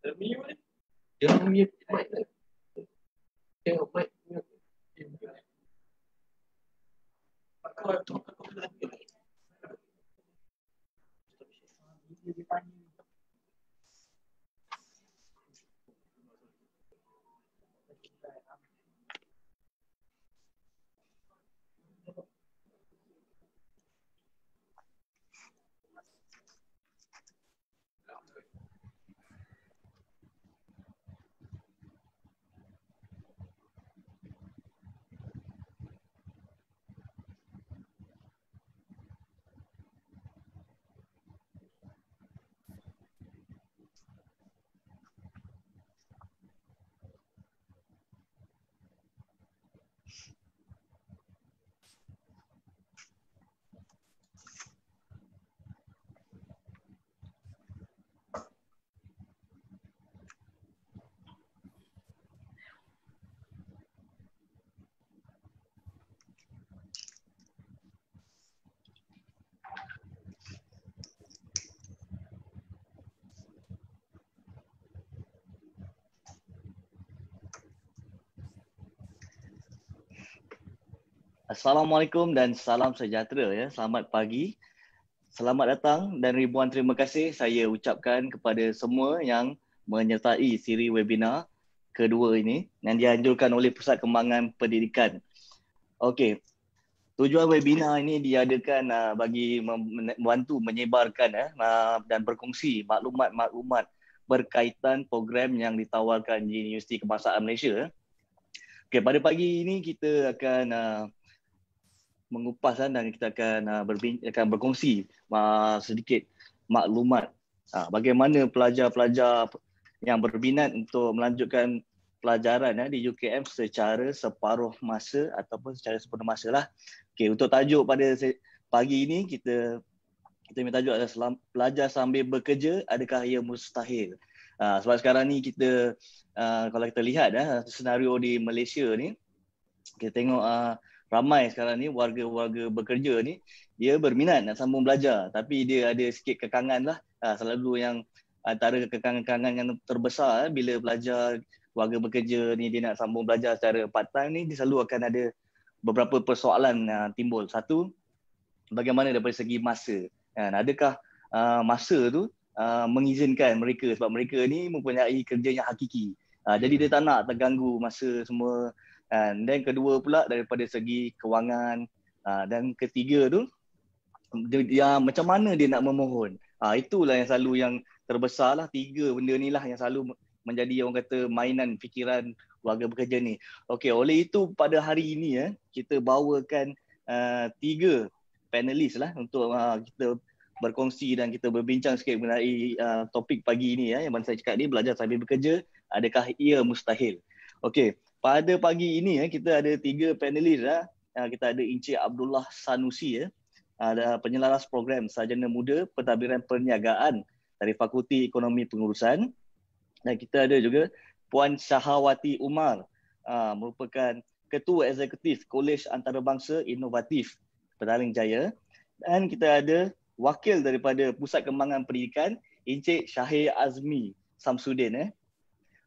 Jangan mute mic. Tengok mic. Assalamualaikum dan salam sejahtera ya. Selamat pagi. Selamat datang dan ribuan terima kasih saya ucapkan kepada semua yang menyertai siri webinar kedua ini yang dianjurkan oleh Pusat Kembangan Pendidikan. Okey. Tujuan webinar ini diadakan bagi membantu menyebarkan dan berkongsi maklumat-maklumat berkaitan program yang ditawarkan di Universiti Kebangsaan Malaysia. Okey, pada pagi ini kita akan mengupas dan kita akan berkongsi sedikit maklumat bagaimana pelajar-pelajar yang berminat untuk melanjutkan pelajaran di UKM secara separuh masa ataupun secara sepenuh masa lah. Okey, untuk tajuk pada pagi ini kita minta tajuk adalah pelajar sambil bekerja, adakah ia mustahil? Sebab sekarang ni kita kalau kita lihat senario di Malaysia ni, kita tengok ramai sekarang ni warga-warga bekerja ni dia berminat nak sambung belajar tapi dia ada sikit kekangan lah. Selalu yang antara kekangan yang terbesar bila belajar warga bekerja ni dia nak sambung belajar secara part time ni, dia selalu akan ada beberapa persoalan timbul. Satu, bagaimana daripada segi masa. Adakah masa tu mengizinkan mereka sebab mereka ni mempunyai kerja yang hakiki. Jadi dia tak nak terganggu masa semua. Dan kedua pula daripada segi kewangan, dan ketiga tu dia macam mana dia nak memohon. Itulah yang selalu yang terbesar lah. Tiga benda ni lah yang selalu menjadi orang kata mainan fikiran warga bekerja ni. Okey, oleh itu pada hari ini kita bawakan tiga panelis lah untuk kita berkongsi dan kita berbincang sikit mengenai topik pagi ini yang mana saya cakap ni, belajar sambil bekerja, adakah ia mustahil. Okey, pada pagi ini kita ada tiga panelis. Kita ada Encik Abdullah Sanusi, ada penyelaras program Sarjana Muda Pentadbiran Perniagaan dari Fakulti Ekonomi Pengurusan. Dan kita ada juga Puan Syahawati Umar, merupakan Ketua Eksekutif Kolej Antarabangsa Inovatif Petaling Jaya. Dan kita ada wakil daripada Pusat Kembangan Pendidikan, Encik Syahir Azmi Samsudin.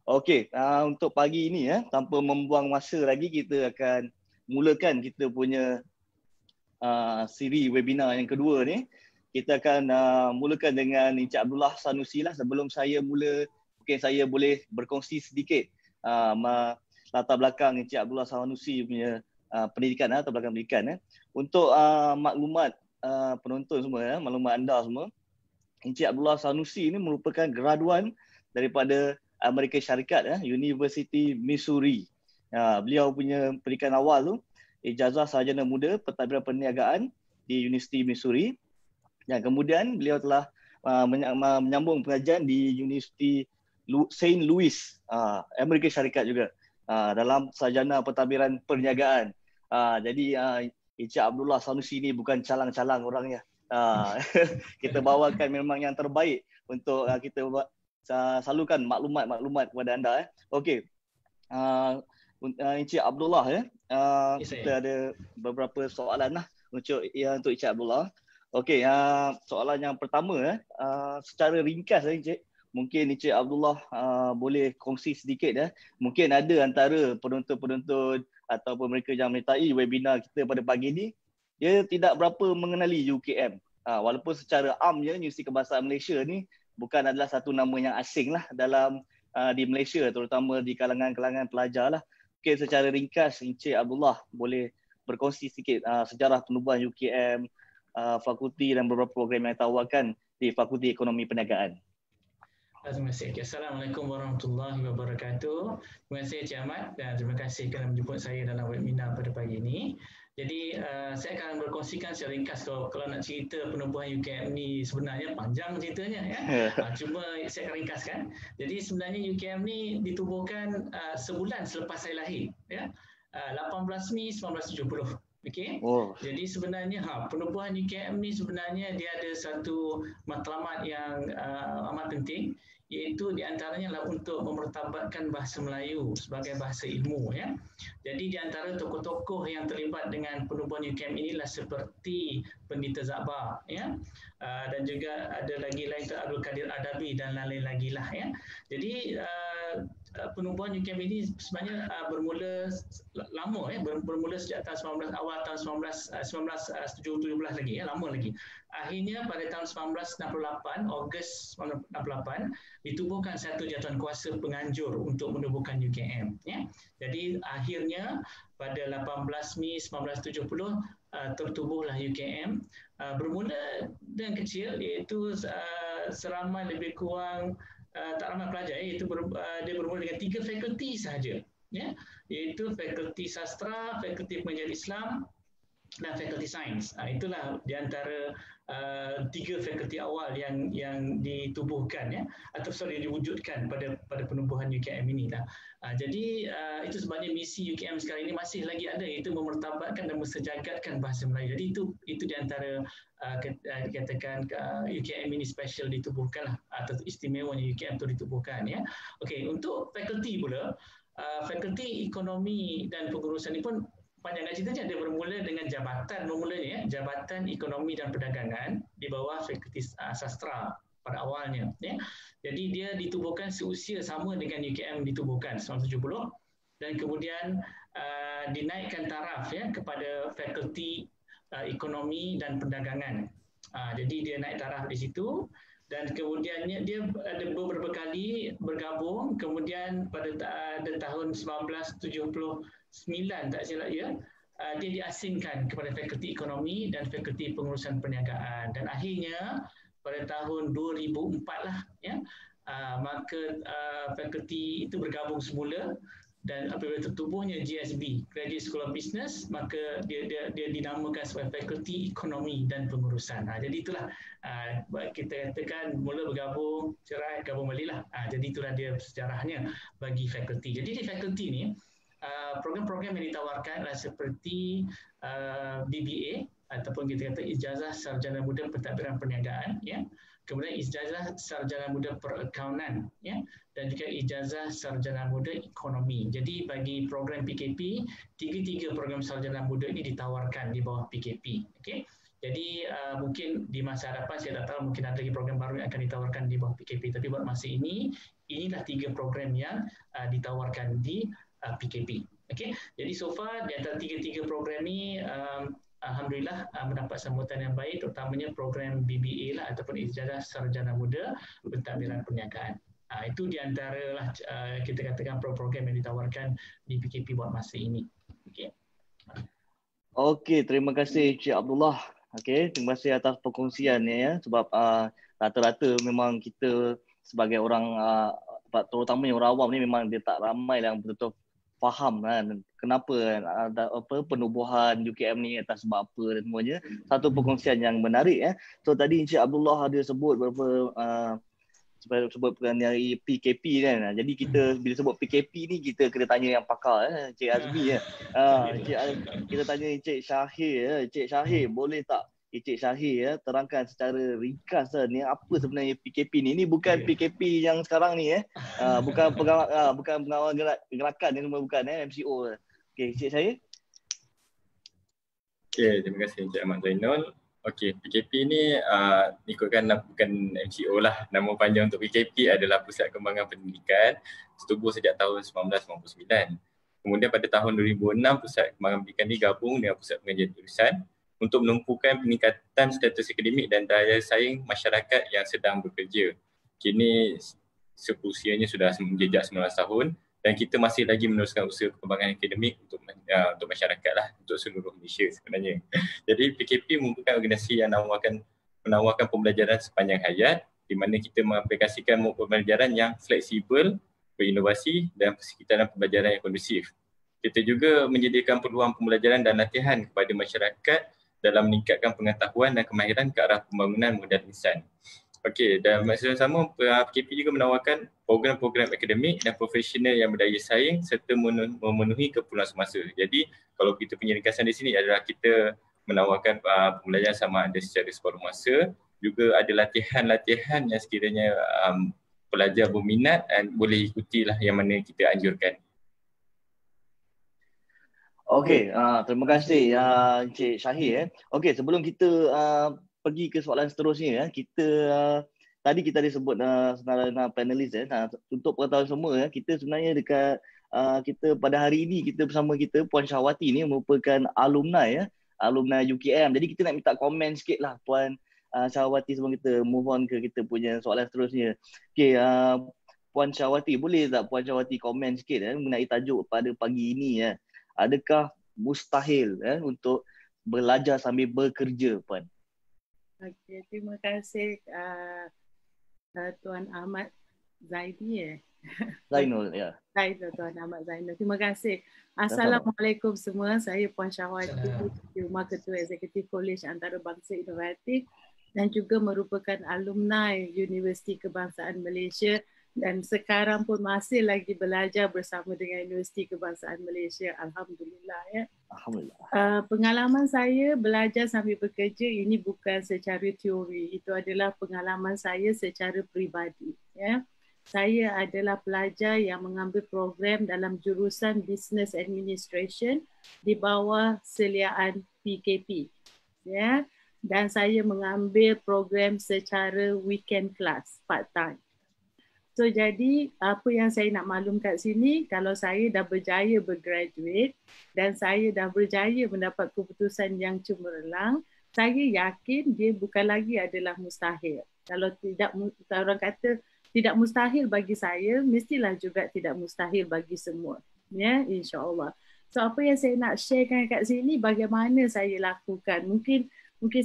Okey, untuk pagi ini tanpa membuang masa lagi, kita akan mulakan kita punya siri webinar yang kedua ni. Kita akan mulakan dengan Encik Abdullah Sanusi lah. Sebelum saya mula, mungkin saya boleh berkongsi sedikit latar belakang Encik Abdullah Sanusi punya pendidikan atau belakang pendidikan. Untuk maklumat penonton semua, maklumat anda semua, Encik Abdullah Sanusi ini merupakan graduan daripada Amerika Syarikat, University Missouri. Beliau punya pendidikan awal tu ijazah Sarjana Muda Pentadbiran Perniagaan di University Missouri, dan kemudian beliau telah menyambung pengajian di University St. Louis, Amerika Syarikat juga, dalam Sarjana Pentadbiran Perniagaan. Jadi Encik Abdullah Sanusi ni bukan calang-calang orangnya. Kita bawakan memang yang terbaik untuk kita salurkan maklumat-maklumat kepada anda. Okey. Encik Abdullah kita ada beberapa soalan lah untuk Encik Abdullah. Okey, soalan yang pertama secara ringkas Encik, Mungkin Encik Abdullah boleh kongsi sedikit Mungkin ada antara penonton-penonton ataupun mereka yang menyertai webinar kita pada pagi ini, dia tidak berapa mengenali UKM. Walaupun secara amnya Universiti Kebangsaan Malaysia ni bukan adalah satu nama yang asing lah dalam di Malaysia, terutama di kalangan-kalangan pelajar lah. Mungkin secara ringkas Encik Abdullah boleh berkongsi sedikit sejarah penubuhan UKM, fakulti dan beberapa program yang ditawarkan di Fakulti Ekonomi Perniagaan. Terima kasih. Assalamualaikum warahmatullahi wabarakatuh. Terima kasih Encik Ahmad dan terima kasih kerana menjemput saya dalam webinar pada pagi ini. Jadi saya akan berkongsikan secara ringkas kalau nak cerita penubuhan UKM ni sebenarnya panjang ceritanya ya. Cuma saya akan ringkaskan. Jadi sebenarnya UKM ni ditubuhkan sebulan selepas saya lahir ya. 18 Mei 1970. Okey. Jadi sebenarnya penubuhan UKM ni sebenarnya dia ada satu matlamat yang amat penting, iaitu di antaranya adalah untuk memertabatkan bahasa Melayu sebagai bahasa ilmu ya. Jadi di antara tokoh-tokoh yang terlibat dengan penubuhan UKM inilah seperti Pendeta Zakbar ya. Dan juga ada lagi lain Abdul Kadir Adabi dan lain-lain lagi lah ya. Jadi penubuhan UKM ini sebenarnya bermula lama ya, bermula sejak tahun 19 awal tahun 1917 lagi ya, lama lagi. Akhirnya pada tahun 1968, Ogos 1968 ditubuhkan satu jaduankuasa penganjur untuk menubuhkan UKM ya. Jadi akhirnya pada 18 Mei 1970 tertubuhlah UKM, bermula dengan kecil, iaitu seramai lebih kurang tak ramai pelajar, iaitu dia bermula dengan 3 fakulti sahaja ya, iaitu fakulti sastra, fakulti pengajian Islam dan fakulti sains. Itulah di antara 3 fakulti awal yang ditubuhkan ya, atau diwujudkan pada penubuhan UKM ini lah. Jadi itu sebabnya misi UKM sekarang ini masih lagi ada, iaitu memertabatkan dan mensejagatkan bahasa Melayu. Jadi itu di antara dikatakan UKM ini special ditubuhkan lah, atau istimewanya UKM itu ditubuhkan ya. Okey, untuk fakulti pula, fakulti ekonomi dan pengurusan ini pun panjang ceritanya, dia bermula dengan jabatan bermulanya ya, Jabatan Ekonomi dan Perdagangan di bawah Fakulti Sastra pada awalnya ya. Jadi dia ditubuhkan seusia sama dengan UKM ditubuhkan 1970, dan kemudian dinaikkan taraf ya kepada Fakulti Ekonomi dan Perdagangan. Jadi dia naik taraf di situ, dan kemudiannya dia ada beberapa kali bergabung. Kemudian pada tahun 1979 tak silap ya, dia diasingkan kepada Fakulti Ekonomi dan Fakulti Pengurusan Perniagaan, dan akhirnya pada tahun 2004 lah ya, maka fakulti itu bergabung semula, dan apabila tertubuhnya GSB, Graduate School of Business, maka dia dinamakan sebagai Fakulti Ekonomi dan Pengurusan. Jadi itulah kita katakan mula bergabung, cerai, gabung balik lah. Jadi itulah dia sejarahnya bagi fakulti. Jadi di fakulti ni program-program yang ditawarkan adalah seperti BBA ataupun kita kata Ijazah Sarjana Muda Pentadbiran Perniagaan ya. Kemudian Ijazah Sarjana Muda Perakaunan ya, dan juga Ijazah Sarjana Muda Ekonomi. Jadi bagi program PKP, 3 program sarjana muda ini ditawarkan di bawah PKP. Okey. Jadi mungkin di masa hadapan saya tak tahu, mungkin ada lagi program baru yang akan ditawarkan di bawah PKP, tapi buat masa ini inilah 3 program yang ditawarkan di PKP. Okey. Jadi so far di antara 3 program ini alhamdulillah mendapat sambutan yang baik, terutamanya program BBA lah ataupun Ijazah Sarjana Muda Pentadbiran Perniagaan. Itu di antara lah kita katakan program yang ditawarkan di PKP buat masa ini. Okey. Okey, terima kasih Encik Abdullah. Okey, terima kasih atas perkongsiannya ya, sebab rata-rata memang kita sebagai orang terutamanya orang awam ni memang dia tak ramai yang betul-betul faham kan kenapa ada penubuhan UKM ni atas sebab apa dan semuanya. Satu perkongsian yang menarik ya. So tadi Encik Abdullah ada sebut beberapa sebut mengenai PKP kan. Jadi kita bila sebut PKP ni kita kena tanya yang pakar Encik Azmi ya. Kita tanya Encik Syahir ya. Encik Syahir, boleh tak Encik Syahir terangkan secara ringkas ni apa sebenarnya PKP ni? Ini bukan PKP yang sekarang ni bukan pengawal gerakan ni, semua bukan MCO. Okey, Encik Syahir. Okey, terima kasih Encik Ahmad Zainul. Okey, PKP ni ikutkan bukan NGO lah. Nama panjang untuk PKP adalah Pusat Kembangan Pendidikan, setubuh sejak tahun 1999. Kemudian pada tahun 2006, Pusat Kembangan Pendidikan ni gabung dengan Pusat Pengajian Jurusan untuk menumpukan peningkatan status akademik dan daya saing masyarakat yang sedang bekerja. Kini seusianya sudah menjejak 19 tahun dan kita masih lagi meneruskan usaha perkembangan akademik untuk masyarakat lah, untuk seluruh Malaysia sebenarnya. Jadi PKP merupakan organisasi yang menawarkan pembelajaran sepanjang hayat di mana kita mengaplikasikan modul pembelajaran yang fleksibel, berinovasi dan persekitaran pembelajaran yang kondusif. Kita juga menyediakan peluang pembelajaran dan latihan kepada masyarakat dalam meningkatkan pengetahuan dan kemahiran ke arah pembangunan modal insan. Okey, dan masa yang sama PKP juga menawarkan program-program akademik dan profesional yang berdaya saing serta memenuhi keperluan semasa. Jadi kalau kita punya ringkasan di sini adalah kita menawarkan pembelajaran sama ada secara separuh masa, juga ada latihan-latihan yang sekiranya pelajar berminat dan boleh ikutilah yang mana kita anjurkan. Okey, terima kasih Encik Syahir. Okey, sebelum kita pergi ke soalan seterusnya, tadi kita ada sebut senarai panelis untuk pengetahuan semua, kita sebenarnya dekat kita pada hari ini kita bersama kita Puan Syahwati ni merupakan alumni UKM. Jadi kita nak minta komen sikitlah Puan Syahwati sebelum kita move on ke kita punya soalan seterusnya. Okey, Puan Syahwati, boleh tak Puan Syahwati komen sikit mengenai tajuk pada pagi ini adakah mustahil untuk belajar sambil bekerja, Puan? Okey, terima kasih Tuan Ahmad Zaidi Zainul, ya. Zainul, Tuan Ahmad Zainul. Terima kasih. Assalamualaikum semua. Saya Puan Syahwati, Rumah Ketua Eksekutif Kolej Antarabangsa Inovatif dan juga merupakan alumni Universiti Kebangsaan Malaysia dan sekarang pun masih lagi belajar bersama dengan Universiti Kebangsaan Malaysia. Alhamdulillah ya. Alhamdulillah. Pengalaman saya belajar sambil bekerja ini bukan secara teori, itu adalah pengalaman saya secara peribadi ya. Saya adalah pelajar yang mengambil program dalam jurusan Business Administration di bawah seliaan PKP ya, dan saya mengambil program secara weekend class part time. So jadi apa yang saya nak maklum kat sini, kalau saya dah berjaya bergraduate dan saya dah berjaya mendapat keputusan yang cemerlang, saya yakin dia bukan lagi adalah mustahil. Kalau orang kata tidak mustahil bagi saya, mestilah juga tidak mustahil bagi semua. Ya, insya-Allah. So apa yang saya nak sharekan kat sini, bagaimana saya lakukan. Mungkin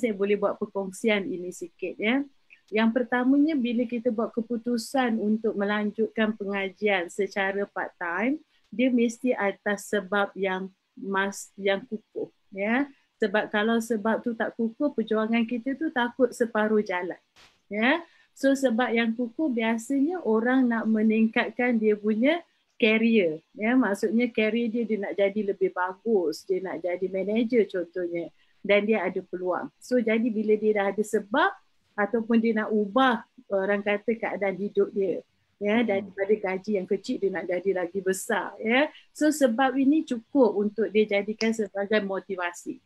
saya boleh buat perkongsian ini sikit ya. Yang pertamanya, bila kita buat keputusan untuk melanjutkan pengajian secara part time, dia mesti atas sebab yang kukuh ya. Sebab kalau sebab tu tak kukuh, perjuangan kita tu takut separuh jalan ya. So sebab yang kukuh biasanya orang nak meningkatkan dia punya career ya, maksudnya career dia nak jadi lebih bagus, dia nak jadi manager contohnya, dan dia ada peluang. So jadi bila dia dah ada sebab ataupun dia nak ubah orang kata keadaan hidup dia ya, daripada gaji yang kecil dia nak jadi lagi besar ya. So sebab ini cukup untuk dia jadikan sebagai motivasi.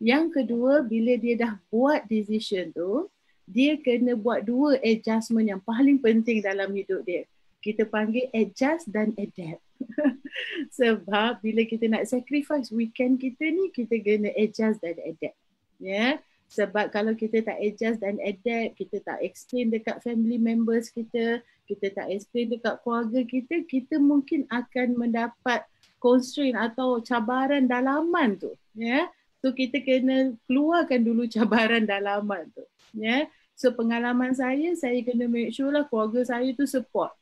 Yang kedua, bila dia dah buat decision tu, dia kena buat dua adjustment yang paling penting dalam hidup dia. Kita panggil adjust dan adapt. Sebab bila kita nak sacrifice weekend kita ni, kita kena adjust dan adapt ya. Sebab kalau kita tak adjust dan adapt, kita tak explain dekat family members kita tak explain dekat keluarga kita, kita mungkin akan mendapat constraint atau cabaran dalaman tu ya. So kita kena keluarkan dulu cabaran dalaman tu ya. So pengalaman saya kena make sure lah keluarga saya tu support.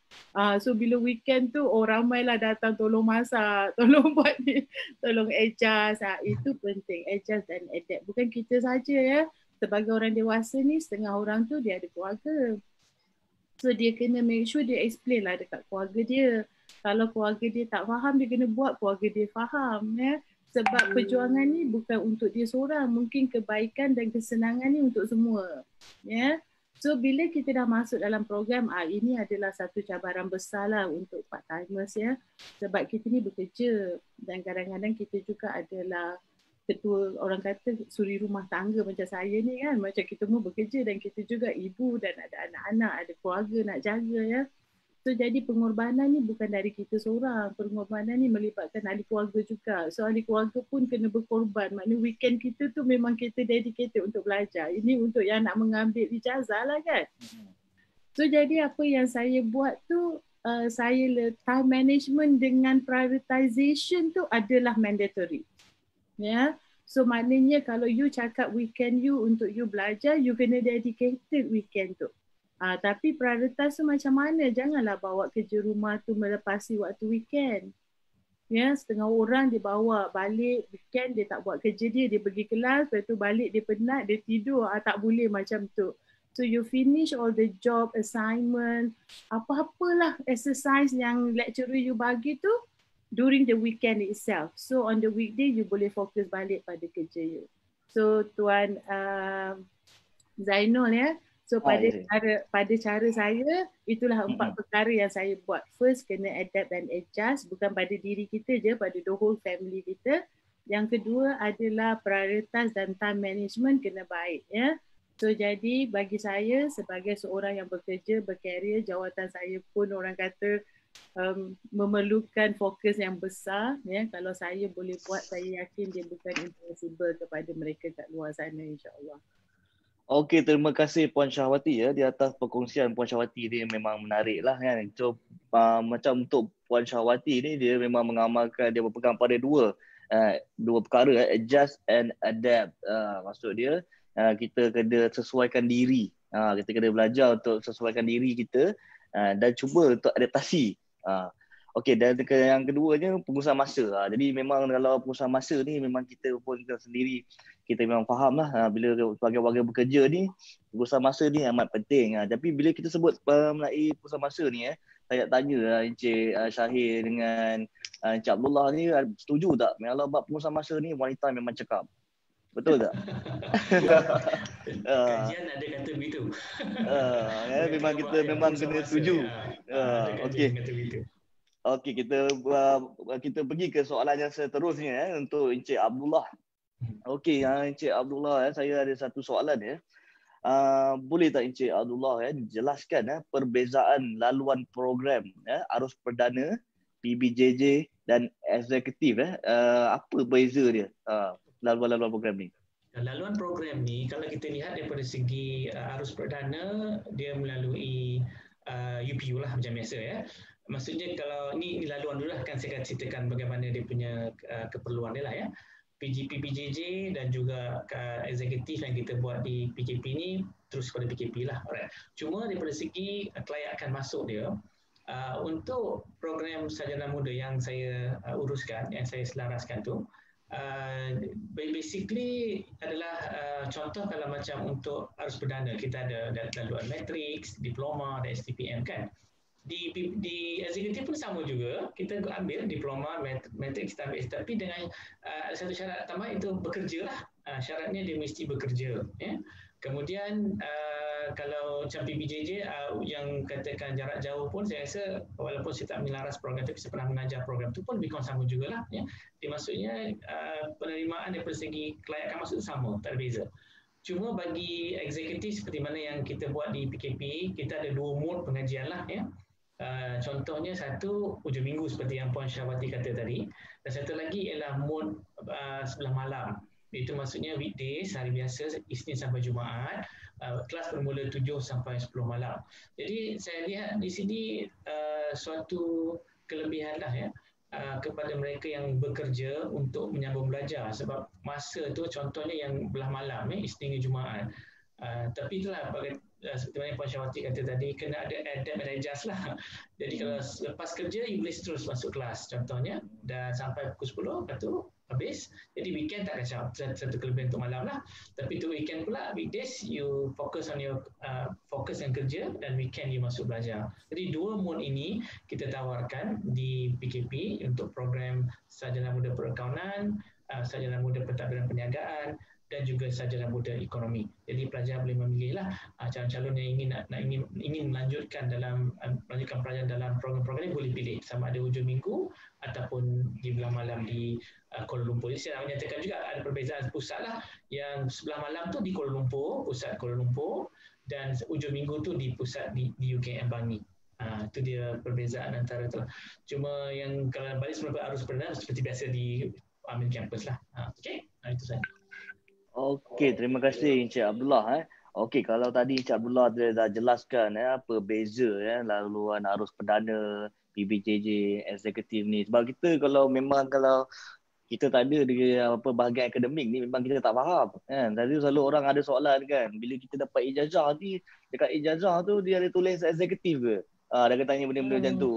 So bila weekend tu ramailah datang tolong masak, tolong buat ni, tolong adjust. Itu penting, adjust dan adapt. Bukan kita saja ya. Sebagai orang dewasa ni, setengah orang tu dia ada keluarga. So dia kena make sure dia explain lah dekat keluarga dia. Kalau keluarga dia tak faham, dia kena buat keluarga dia faham ya. Sebab perjuangan ni bukan untuk dia seorang, mungkin kebaikan dan kesenangan ni untuk semua. Ya. So bila kita dah masuk dalam program, ini adalah satu cabaran besar lah untuk part-timers ya. Sebab kita ni bekerja dan kadang-kadang kita juga adalah ketua, orang kata suri rumah tangga macam saya ni kan, macam kita semua bekerja dan kita juga ibu dan ada anak-anak, ada keluarga nak jaga ya. So jadi pengorbanan ni bukan dari kita seorang, pengorbanan ni melibatkan ahli keluarga juga. So ahli keluarga pun kena berkorban, maknanya weekend kita tu memang kita dedicated untuk belajar. Ini untuk yang nak mengambil ijazah lah kan. So jadi apa yang saya buat tu, saya time management dengan prioritization tu adalah mandatory. Ya. So maknanya kalau you cakap weekend you untuk you belajar, you kena dedicated weekend tu. Tapi prioritas tu macam mana? Janganlah bawa kerja rumah tu melepasi waktu weekend. Ya, setengah orang dia bawa balik weekend, dia tak buat kerja dia pergi kelas, lepas tu balik dia penat, dia tidur. Tak boleh macam tu. So you finish all the job, assignment, apa-apalah exercise yang lecturer you bagi tu during the weekend itself. So on the weekday you boleh fokus balik pada kerja you. So Tuan Zainul ya. So pada cara saya, itulah 4 perkara yang saya buat. First, kena adapt and adjust, bukan pada diri kita je, pada the whole family kita. Yang kedua adalah prioritas dan time management kena baik ya. So jadi bagi saya sebagai seorang yang bekerja, berkarier, jawatan saya pun orang kata memerlukan fokus yang besar ya. Kalau saya boleh buat, saya yakin dia bukan impossible kepada mereka kat luar sana, insya-Allah. Okey, terima kasih Puan Syahwati ya, di atas perkongsian Puan Syahwati ni memang menarik lah kan. So macam untuk Puan Syahwati ni, dia memang mengamalkan, dia berpegang pada dua perkara, adjust and adapt. Maksud dia kita kena sesuaikan diri. Kita kena belajar untuk sesuaikan diri kita dan cuba untuk adaptasi. Okey, dan yang keduanya pengurusan masa. Jadi memang kalau pengurusan masa ni memang kita pun sendiri, kita memang faham lah bila sebagai warga bekerja ni, pengurusan masa ni amat penting. Tapi bila kita sebut mengenai pengurusan masa ni, saya nak tanya Encik Syahir dengan Encik Abdullah ni, setuju tak kalau bab pengurusan masa ni wanita memang cekap? Betul tak? Kajian ada kata begitu. Memang kita memang kena setuju. Okey. Okey, kita pergi ke soalan yang seterusnya untuk Encik Abdullah. Okey, Encik Abdullah, saya ada satu soalan ya. Boleh tak Encik Abdullah jelaskan perbezaan laluan program arus perdana, PBJJ dan eksekutif apa beza dia laluan program ni? Laluan program ni kalau kita lihat daripada segi arus perdana, dia melalui UPU lah macam biasa ya. Maksudnya kalau ni laluan dulu lah, kan saya akan ceritakan bagaimana dia punya keperluan dia lah ya. PJJ dan juga eksekutif yang kita buat di PKP ni terus pada PKP lah. Alright. Cuma daripada segi kelayakan masuk dia, untuk program sarjana muda yang saya uruskan, yang saya selaraskan tu, basically adalah contoh kalau macam untuk arus perdana, kita ada laluan matrix, diploma dan STPM kan. Di eksekutif pun sama juga, kita ambil diploma, matrix kita ambil, tapi dengan ada satu syarat tambah, itu bekerja lah. Syaratnya dia mesti bekerja ya. Kemudian kalau macam PBJJ yang katakan jarak jauh pun, saya rasa walaupun saya tak melaras program tu, saya pernah mengajar program tu pun lebih kurang sama jugalah ya. Dia maksudnya penerimaan daripada segi kelayakan masuk sama, tak ada beza. Cuma bagi eksekutif seperti mana yang kita buat di PKP, kita ada 2 mode pengajian lah ya. Contohnya satu hujung minggu seperti yang Puan Syahwati kata tadi, dan satu lagi ialah mode sebelah malam. Itu maksudnya weekdays, hari biasa, Isnin sampai Jumaat, kelas bermula 7 sampai 10 malam. Jadi saya lihat di sini suatu kelebihan lah ya kepada mereka yang bekerja untuk menyambung belajar, sebab masa tu contohnya yang belah malam Isnin hingga Jumaat. Tapi itulah seperti mana Puan Syahwati kata tadi, kena ada adapt and adjust lah. Jadi kalau lepas kerja, you boleh terus masuk kelas contohnya, dan sampai pukul 10, lepas tu habis. Jadi weekend tak kacau, satu kelebihan untuk malam lah. Tapi tu weekend pula, weekdays you fokus on your fokus yang kerja, dan weekend you masuk belajar. Jadi 2 mode ini kita tawarkan di PKP untuk program sarjana muda perakaunan, sarjana muda pentadbiran perniagaan, dan juga sarjana muda ekonomi. Jadi pelajar boleh memilihlah calon-calon yang ingin melanjutkan pelajaran dalam program-program ini, boleh pilih sama ada hujung minggu ataupun di belah malam di Kuala Lumpur. Jadi saya nak menyatakan juga ada perbezaan pusat lah, yang sebelah malam tu di Kuala Lumpur, pusat Kuala Lumpur, dan hujung minggu tu di pusat di UKM Bangi. Itu dia perbezaan antara tu. Cuma yang kalau balik sebelum arus perdana seperti biasa di main campus lah. Okey, itu saja. Okey, terima kasih Encik Abdullah. Okey, kalau tadi Encik Abdullah dah jelaskan apa beza laluan arus perdana, PBJJ, eksekutif ni. Sebab kita kalau kita tak ada di bahagian akademik ni, memang kita tak faham kan. Tadi selalu orang ada soalan kan, bila kita dapat ijazah ni, dekat ijazah tu dia ada tulis eksekutif ke? Dia akan tanya benda-benda macam tu.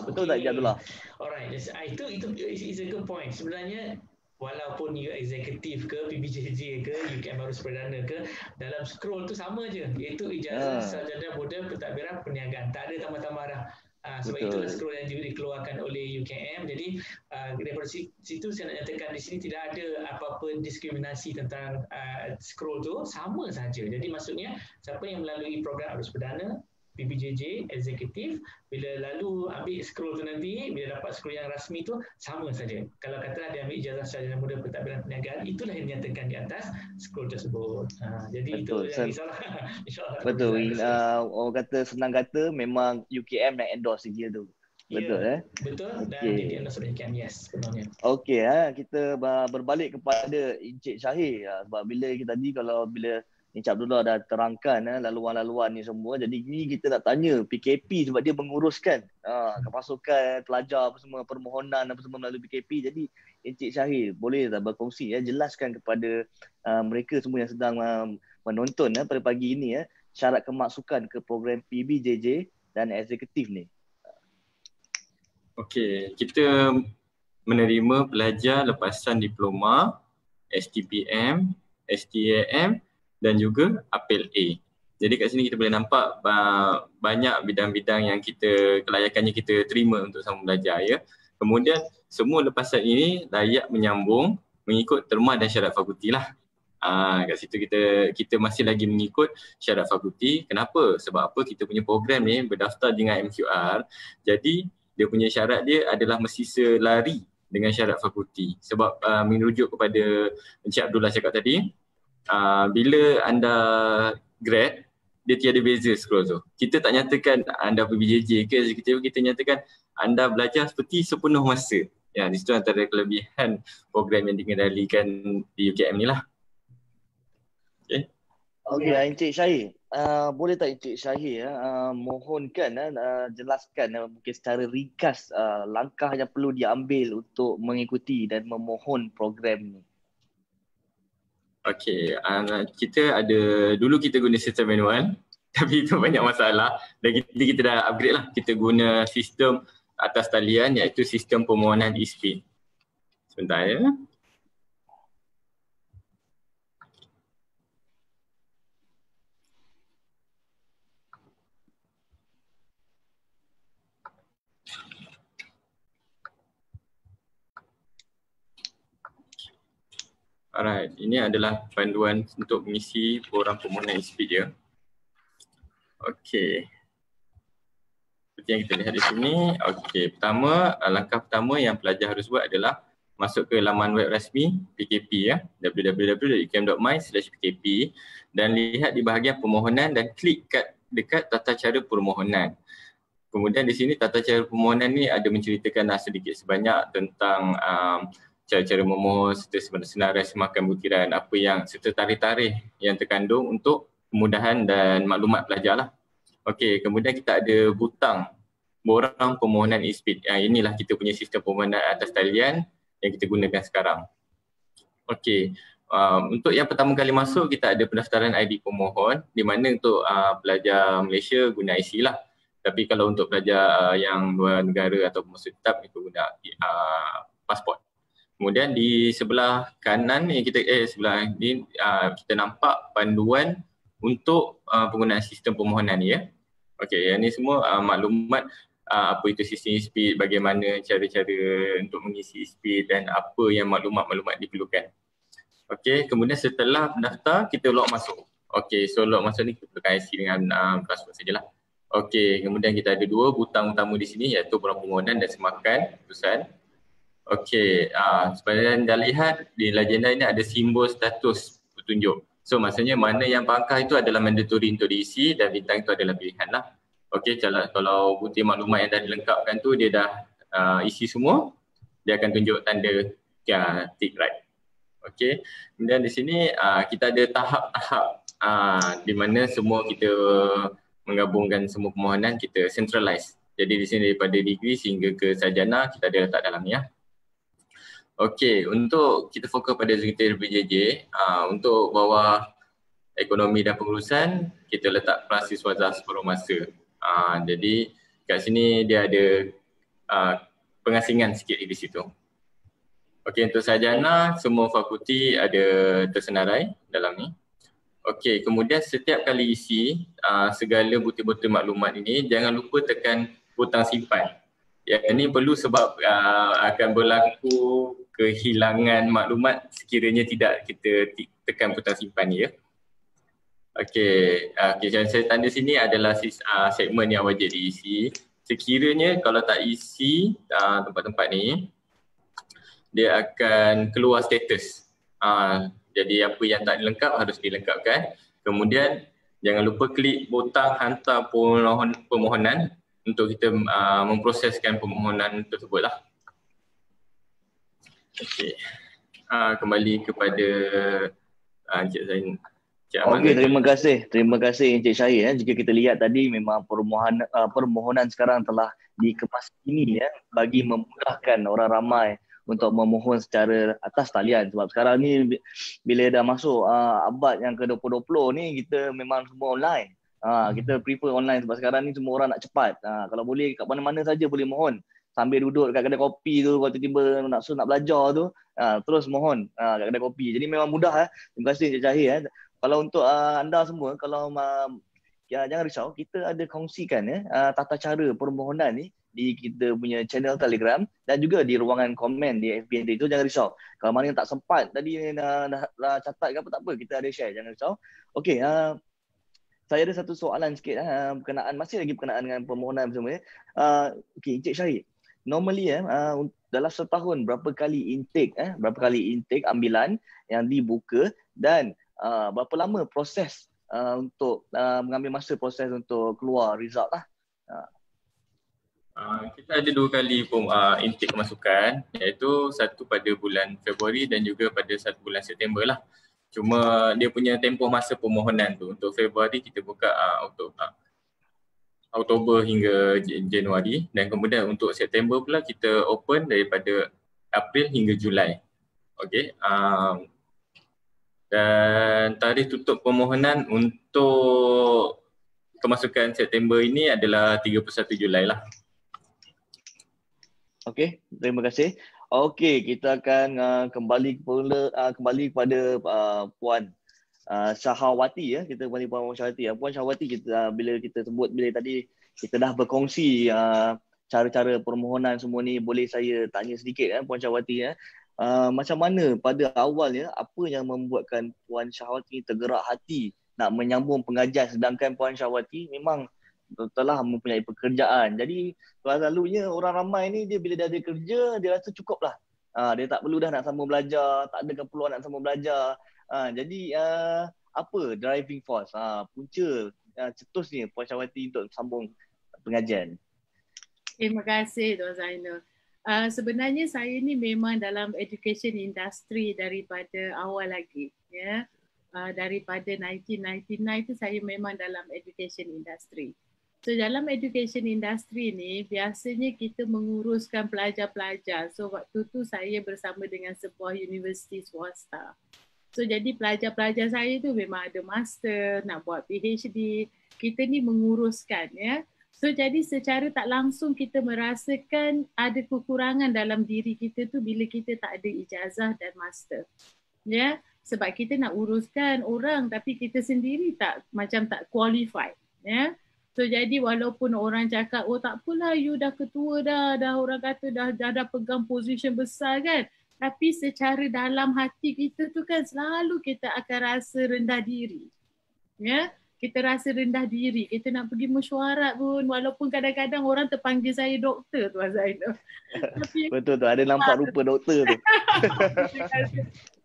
Betul tak Encik Abdullah? Alright, itu is a good point. Sebenarnya walaupun you eksekutif ke, PBJJ ke, UKM Arus Perdana ke, dalam scroll tu sama je, iaitu ijazah sarjana muda pentadbiran perniagaan. Tak ada tambah-tambah dah. Sebab itulah scroll yang dikeluarkan oleh UKM. Jadi daripada situ saya nak nyatakan di sini tidak ada apa-apa diskriminasi tentang scroll tu, sama saja. Jadi maksudnya siapa yang melalui program arus perdana, PBJJ, eksekutif, bila lalu ambil scroll tu nanti, bila dapat scroll yang rasmi tu, sama saja. Kalau katalah dia ambil ijazah sarjana muda pentadbiran perniagaan, itulah yang dinyatakan di atas scroll tersebut. Jadi betul, itu yang risaulah. InsyaAllah. Betul. Orang kata, senang kata, memang UKM yang endorse dia tu. Betul Betul, dan dia endorse oleh UKM, yes, sebenarnya. Okey, kita berbalik kepada Encik Syahir. Sebab bila Encik Abdullah dah terangkan laluan-laluan ni semua. Jadi ni kita nak tanya PKP sebab dia menguruskan kemasukan pelajar apa semua, permohonan apa semua melalui PKP. Jadi Encik Syahir boleh tak berkongsi jelaskan kepada mereka semua yang sedang menonton pada pagi ini syarat kemasukan ke program PBJJ dan eksekutif ni. Okey, kita menerima pelajar lepasan diploma, STPM, STAM dan juga apel A. Jadi kat sini kita boleh nampak banyak bidang-bidang yang kelayakannya kita terima untuk sama belajar ya. Kemudian semua lepasan ini layak menyambung mengikut terma dan syarat fakulti lah. Kat situ kita masih lagi mengikut syarat fakulti. Kenapa? Sebab apa? Kita punya program ni berdaftar dengan MQR. Jadi dia punya syarat dia adalah mesti selari dengan syarat fakulti. Sebab merujuk kepada Encik Abdullah cakap tadi, bila anda grad, dia tiada beza scroll tu. Kita tak nyatakan anda PBJJ ke eksekutif, kita nyatakan anda belajar seperti sepenuh masa. Ya, di situ antara kelebihan program yang dikendalikan di UKM ni lah. Okey, Encik Syahir. Boleh tak Encik Syahir mohonkan jelaskan mungkin secara ringkas langkah yang perlu diambil untuk mengikuti dan memohon program ni. Okey, dulu kita guna sistem manual tapi itu banyak masalah dan kita dah upgrade lah. Kita guna sistem atas talian iaitu sistem permohonan e-speed. Sebentar ya. Alright, ini adalah panduan untuk mengisi program permohonan e-speed ya. Okey. Seperti yang kita lihat di sini. Okey, langkah pertama yang pelajar harus buat adalah masuk ke laman web rasmi PKP ya, www.ukm.my/pkp dan lihat di bahagian permohonan dan klik dekat tata cara permohonan. Kemudian di sini tata cara permohonan ni ada menceritakan sedikit sebanyak tentang cara-cara memohon serta senarai semakan butiran apa yang serta tarikh-tarikh yang terkandung untuk kemudahan dan maklumat pelajar lah. Okey, kemudian kita ada butang borang permohonan e-speed. Inilah kita punya sistem permohonan atas talian yang kita gunakan sekarang. Okey, untuk yang pertama kali masuk kita ada pendaftaran ID pemohon di mana untuk pelajar Malaysia guna IC lah. Tapi kalau untuk pelajar yang luar negara atau masuk tetap itu guna pasport. Kemudian di sebelah kanan ni kita nampak panduan untuk penggunaan sistem permohonan ni ya. Okey, yang ni semua maklumat apa itu sistem e-speed, bagaimana cara-cara untuk mengisi e-speed dan apa yang maklumat-maklumat diperlukan. Okey, kemudian setelah daftar kita log masuk. Okey, so log masuk ni kita perlukan IC dengan password sajalah. Okey, kemudian kita ada dua butang utama di sini iaitu permohonan dan semakan keputusan. Okey, seperti yang anda lihat di legenda ini ada simbol status petunjuk. So maksudnya mana yang pangkah itu adalah mandatory untuk diisi dan bintang itu adalah pilihan lah. Okey, kalau bukti maklumat yang dah dilengkapkan tu dia dah isi semua, dia akan tunjuk tanda tick right. Okey, kemudian di sini kita ada tahap-tahap di mana semua kita menggabungkan semua permohonan kita centralize. Jadi di sini daripada degree sehingga ke sarjana kita ada letak dalam ni ya. Okey, untuk kita fokus pada Sekretariat PJJ, untuk bawah ekonomi dan pengurusan kita letak Prasis Wazah separuh masa. Jadi kat sini dia ada pengasingan sikit di situ. Okey, untuk sarjana semua fakulti ada tersenarai dalam ni. Okey, kemudian setiap kali isi segala bukti-bukti maklumat ini jangan lupa tekan butang simpan. Yang ini perlu sebab akan berlaku kehilangan maklumat sekiranya tidak kita tekan butang simpan ni ya. Okey, yang saya tanda sini adalah segmen yang wajib diisi. Sekiranya kalau tak isi tempat-tempat ni, dia akan keluar status. Jadi apa yang tak dilengkap harus dilengkapkan. Kemudian jangan lupa klik butang hantar permohonan untuk kita memproseskan permohonan tersebut lah. Okey. Kembali kepada Encik Zain. Okey, terima kasih Encik Syahir. Jika kita lihat tadi memang permohonan sekarang telah dikemas ini ya bagi memudahkan orang ramai untuk memohon secara atas talian. Sebab sekarang ni bila dah masuk abad yang ke-2020 ni kita memang semua online. Kita prefer online sebab sekarang ni semua orang nak cepat. Kalau boleh kat mana-mana saja boleh mohon. Sambil duduk dekat kedai kopi tu, kalau tiba-tiba nak belajar tu, terus mohon kat kedai kopi. Jadi memang mudah. Terima kasih Encik Syahir. Kalau untuk anda semua, kalau jangan risau, kita ada kongsikan tata cara permohonan ni di kita punya channel Telegram dan juga di ruangan komen di FB itu. Jangan risau. Kalau mana yang tak sempat tadi dah catat ke apa, tak apa, kita ada share, jangan risau. Okey, saya ada satu soalan sikit masih lagi berkenaan dengan permohonan semua. Okey, Encik Syahir. Normally dalam setahun berapa kali intake ambilan yang dibuka dan berapa lama proses untuk mengambil masa proses untuk keluar result lah. Kita ada 2 kali intake kemasukan, iaitu satu pada bulan Februari dan juga pada bulan September lah. Cuma dia punya tempoh masa permohonan tu untuk Februari kita buka Oktober hingga Januari dan kemudian untuk September pula kita open daripada April hingga Julai. Okey. Dan tarikh tutup permohonan untuk kemasukan September ini adalah 31 Julai lah. Okey, terima kasih. Okey, kita akan kembali kepada Puan Syahawati ya. Kita kembali Puan Syahawati. Puan Syahawati, bila kita sebut tadi kita dah berkongsi cara-cara permohonan semua ni, boleh saya tanya sedikit Puan Syahawati macam mana pada awalnya apa yang membuatkan Puan Syahawati tergerak hati nak menyambung pengajian, sedangkan Puan Syahawati memang telah mempunyai pekerjaan. Jadi selalunya orang ramai ni dia bila dia ada kerja dia rasa cukup lah. Dia tak perlu dah nak sambung belajar, tak ada keperluan nak sambung belajar. Jadi apa driving force, punca cetusnya Puan Syahawati untuk sambung pengajian? Terima kasih Tuan Zainul. Sebenarnya saya ni memang dalam education industry daripada awal lagi ya. Daripada 1999 tu saya memang dalam education industry. So dalam education industry ni biasanya kita menguruskan pelajar-pelajar. So waktu tu saya bersama dengan sebuah universiti swasta. So jadi pelajar-pelajar saya tu memang ada master, nak buat PhD. Kita ni menguruskan ya. So jadi secara tak langsung kita merasakan ada kekurangan dalam diri kita tu bila kita tak ada ijazah dan master. Ya, sebab kita nak uruskan orang tapi kita sendiri tak qualified, ya. So jadi walaupun orang cakap oh tak apalah you dah ketua dah orang kata dah pegang position besar kan. Tapi secara dalam hati kita tu kan selalu kita akan rasa rendah diri. Ya, kita rasa rendah diri. Kita nak pergi mesyuarat pun walaupun kadang-kadang orang terpanggil saya doktor, Tuan Zainul. Tapi Betul tu, ada nampak rupa doktor tu.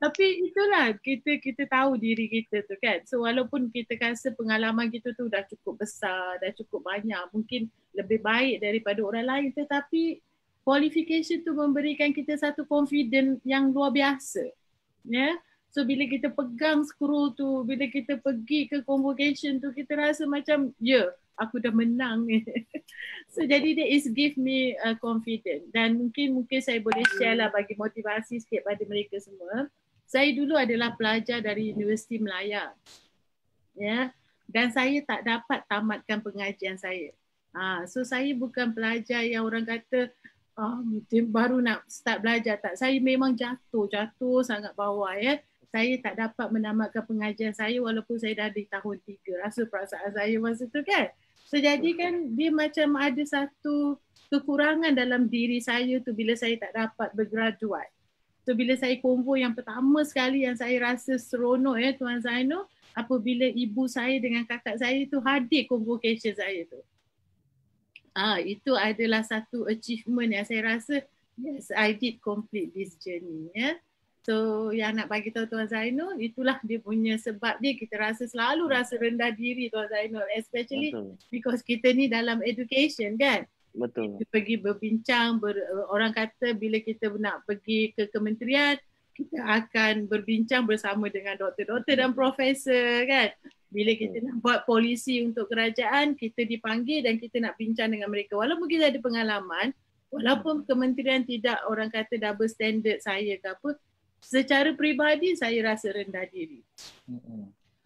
tapi itulah kita tahu diri kita tu kan. So walaupun kita rasa pengalaman kita tu dah cukup besar, dah cukup banyak, mungkin lebih baik daripada orang lain, tetapi qualification tu memberikan kita satu confidence yang luar biasa. Ya. So bila kita pegang skru tu, bila kita pergi ke convocation tu, kita rasa macam aku dah menang ni. So jadi that is give me confidence. Dan mungkin saya boleh share lah bagi motivasi sikit pada mereka semua. Saya dulu adalah pelajar dari Universiti Melaya. Ya. Dan saya tak dapat tamatkan pengajian saya. So saya bukan pelajar yang orang kata baru nak start belajar, tak. Saya memang jatuh sangat bawah ya. Saya tak dapat menamatkan pengajian saya walaupun saya dah di tahun 3. Rasa perasaan saya masa tu kan. So jadi kan dia macam ada satu kekurangan dalam diri saya tu bila saya tak dapat bergraduate. So bila saya konvo yang pertama sekali yang saya rasa seronok Tuan Zainul, apabila ibu saya dengan kakak saya tu hadir convocation saya tu. Itu adalah satu achievement yang saya rasa yes, I did complete this journey ya. So yang nak bagi tahu Tuan Zainul, itulah dia punya sebab dia kita selalu rasa rendah diri Tuan Zainul, especially because kita ni dalam education kan. Betul. Kita pergi berbincang, orang kata bila kita nak pergi ke kementerian, kita akan berbincang bersama dengan doktor-doktor dan profesor kan. Bila kita nak buat polisi untuk kerajaan, kita dipanggil dan kita nak bincang dengan mereka. Walaupun kita ada pengalaman, walaupun kementerian tidak orang kata double standard saya ke apa, secara peribadi saya rasa rendah diri.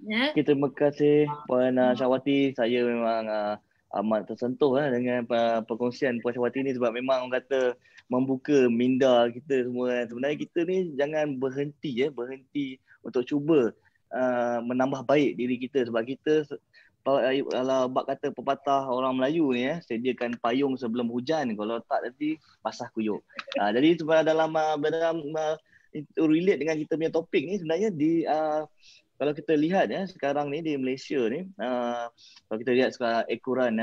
Ya. Kita terima kasih Puan Syahwati. Saya memang amat tersentuh dengan perkongsian Puan Syahwati ni sebab memang orang kata membuka minda kita semua. Sebenarnya kita ni jangan berhenti untuk cuba menambah baik diri kita sebab kita kalau bab kata pepatah orang Melayu ni sediakan payung sebelum hujan, kalau tak nanti basah kuyup. Jadi dalam relate dengan kita punya topik ni sebenarnya kalau kita lihat sekarang ni di Malaysia ni kalau kita lihat sekarang ekoran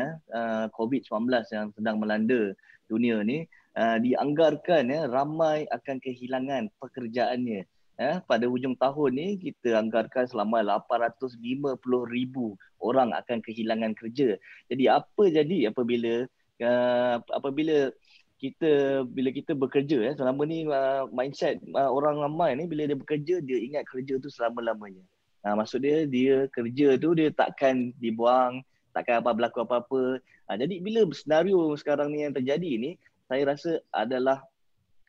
COVID-19 yang sedang melanda dunia ni dianggarkan ramai akan kehilangan pekerjaannya. Pada hujung tahun ni kita anggarkan selama 850,000 orang akan kehilangan kerja. Jadi apa jadi apabila kita bekerja selama ni mindset orang ramai ni bila dia bekerja dia ingat kerja tu selama-lamanya. Maksud dia kerja tu dia takkan dibuang, takkan berlaku apa-apa. Jadi bila senario sekarang ni yang terjadi ni, saya rasa adalah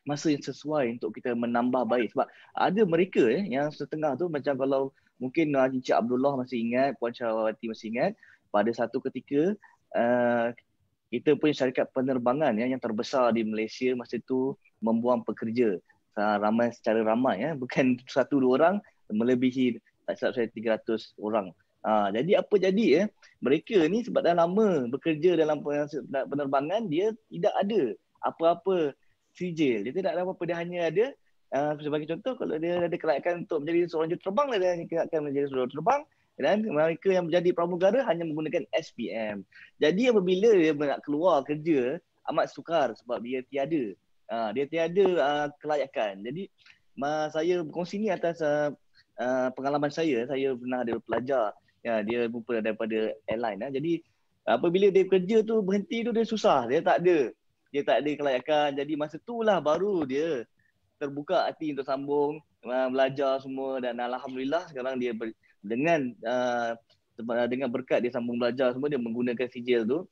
masa yang sesuai untuk kita menambah baik sebab ada mereka yang setengah tu macam kalau mungkin Encik Abdullah masih ingat, Puan Syahwati masih ingat pada satu ketika kita punya syarikat penerbangan yang terbesar di Malaysia masa tu membuang pekerja secara ramai bukan 1-2 orang, melebihi tak silap saya 300 orang. Jadi apa jadi mereka ni sebab dah lama bekerja dalam penerbangan, dia tidak ada apa-apa sijil, dia tidak ada apa-apa, dia hanya ada sebagai contoh kalau dia ada kelayakan untuk menjadi seorang juruterbang, dia akan menjadi seorang terbang, dan mereka yang menjadi pramugara hanya menggunakan SPM. Jadi apabila dia nak keluar kerja amat sukar sebab dia tiada kelayakan. Jadi saya berkongsi ni atas pengalaman saya pernah ada pelajar dia rupa daripada airline. Jadi apabila dia kerja tu berhenti tu dia susah, dia tak ada kelayakan. Jadi masa itulah baru dia terbuka hati untuk sambung belajar semua, dan alhamdulillah sekarang dia dengan berkat dia sambung belajar semua, dia menggunakan sijil tu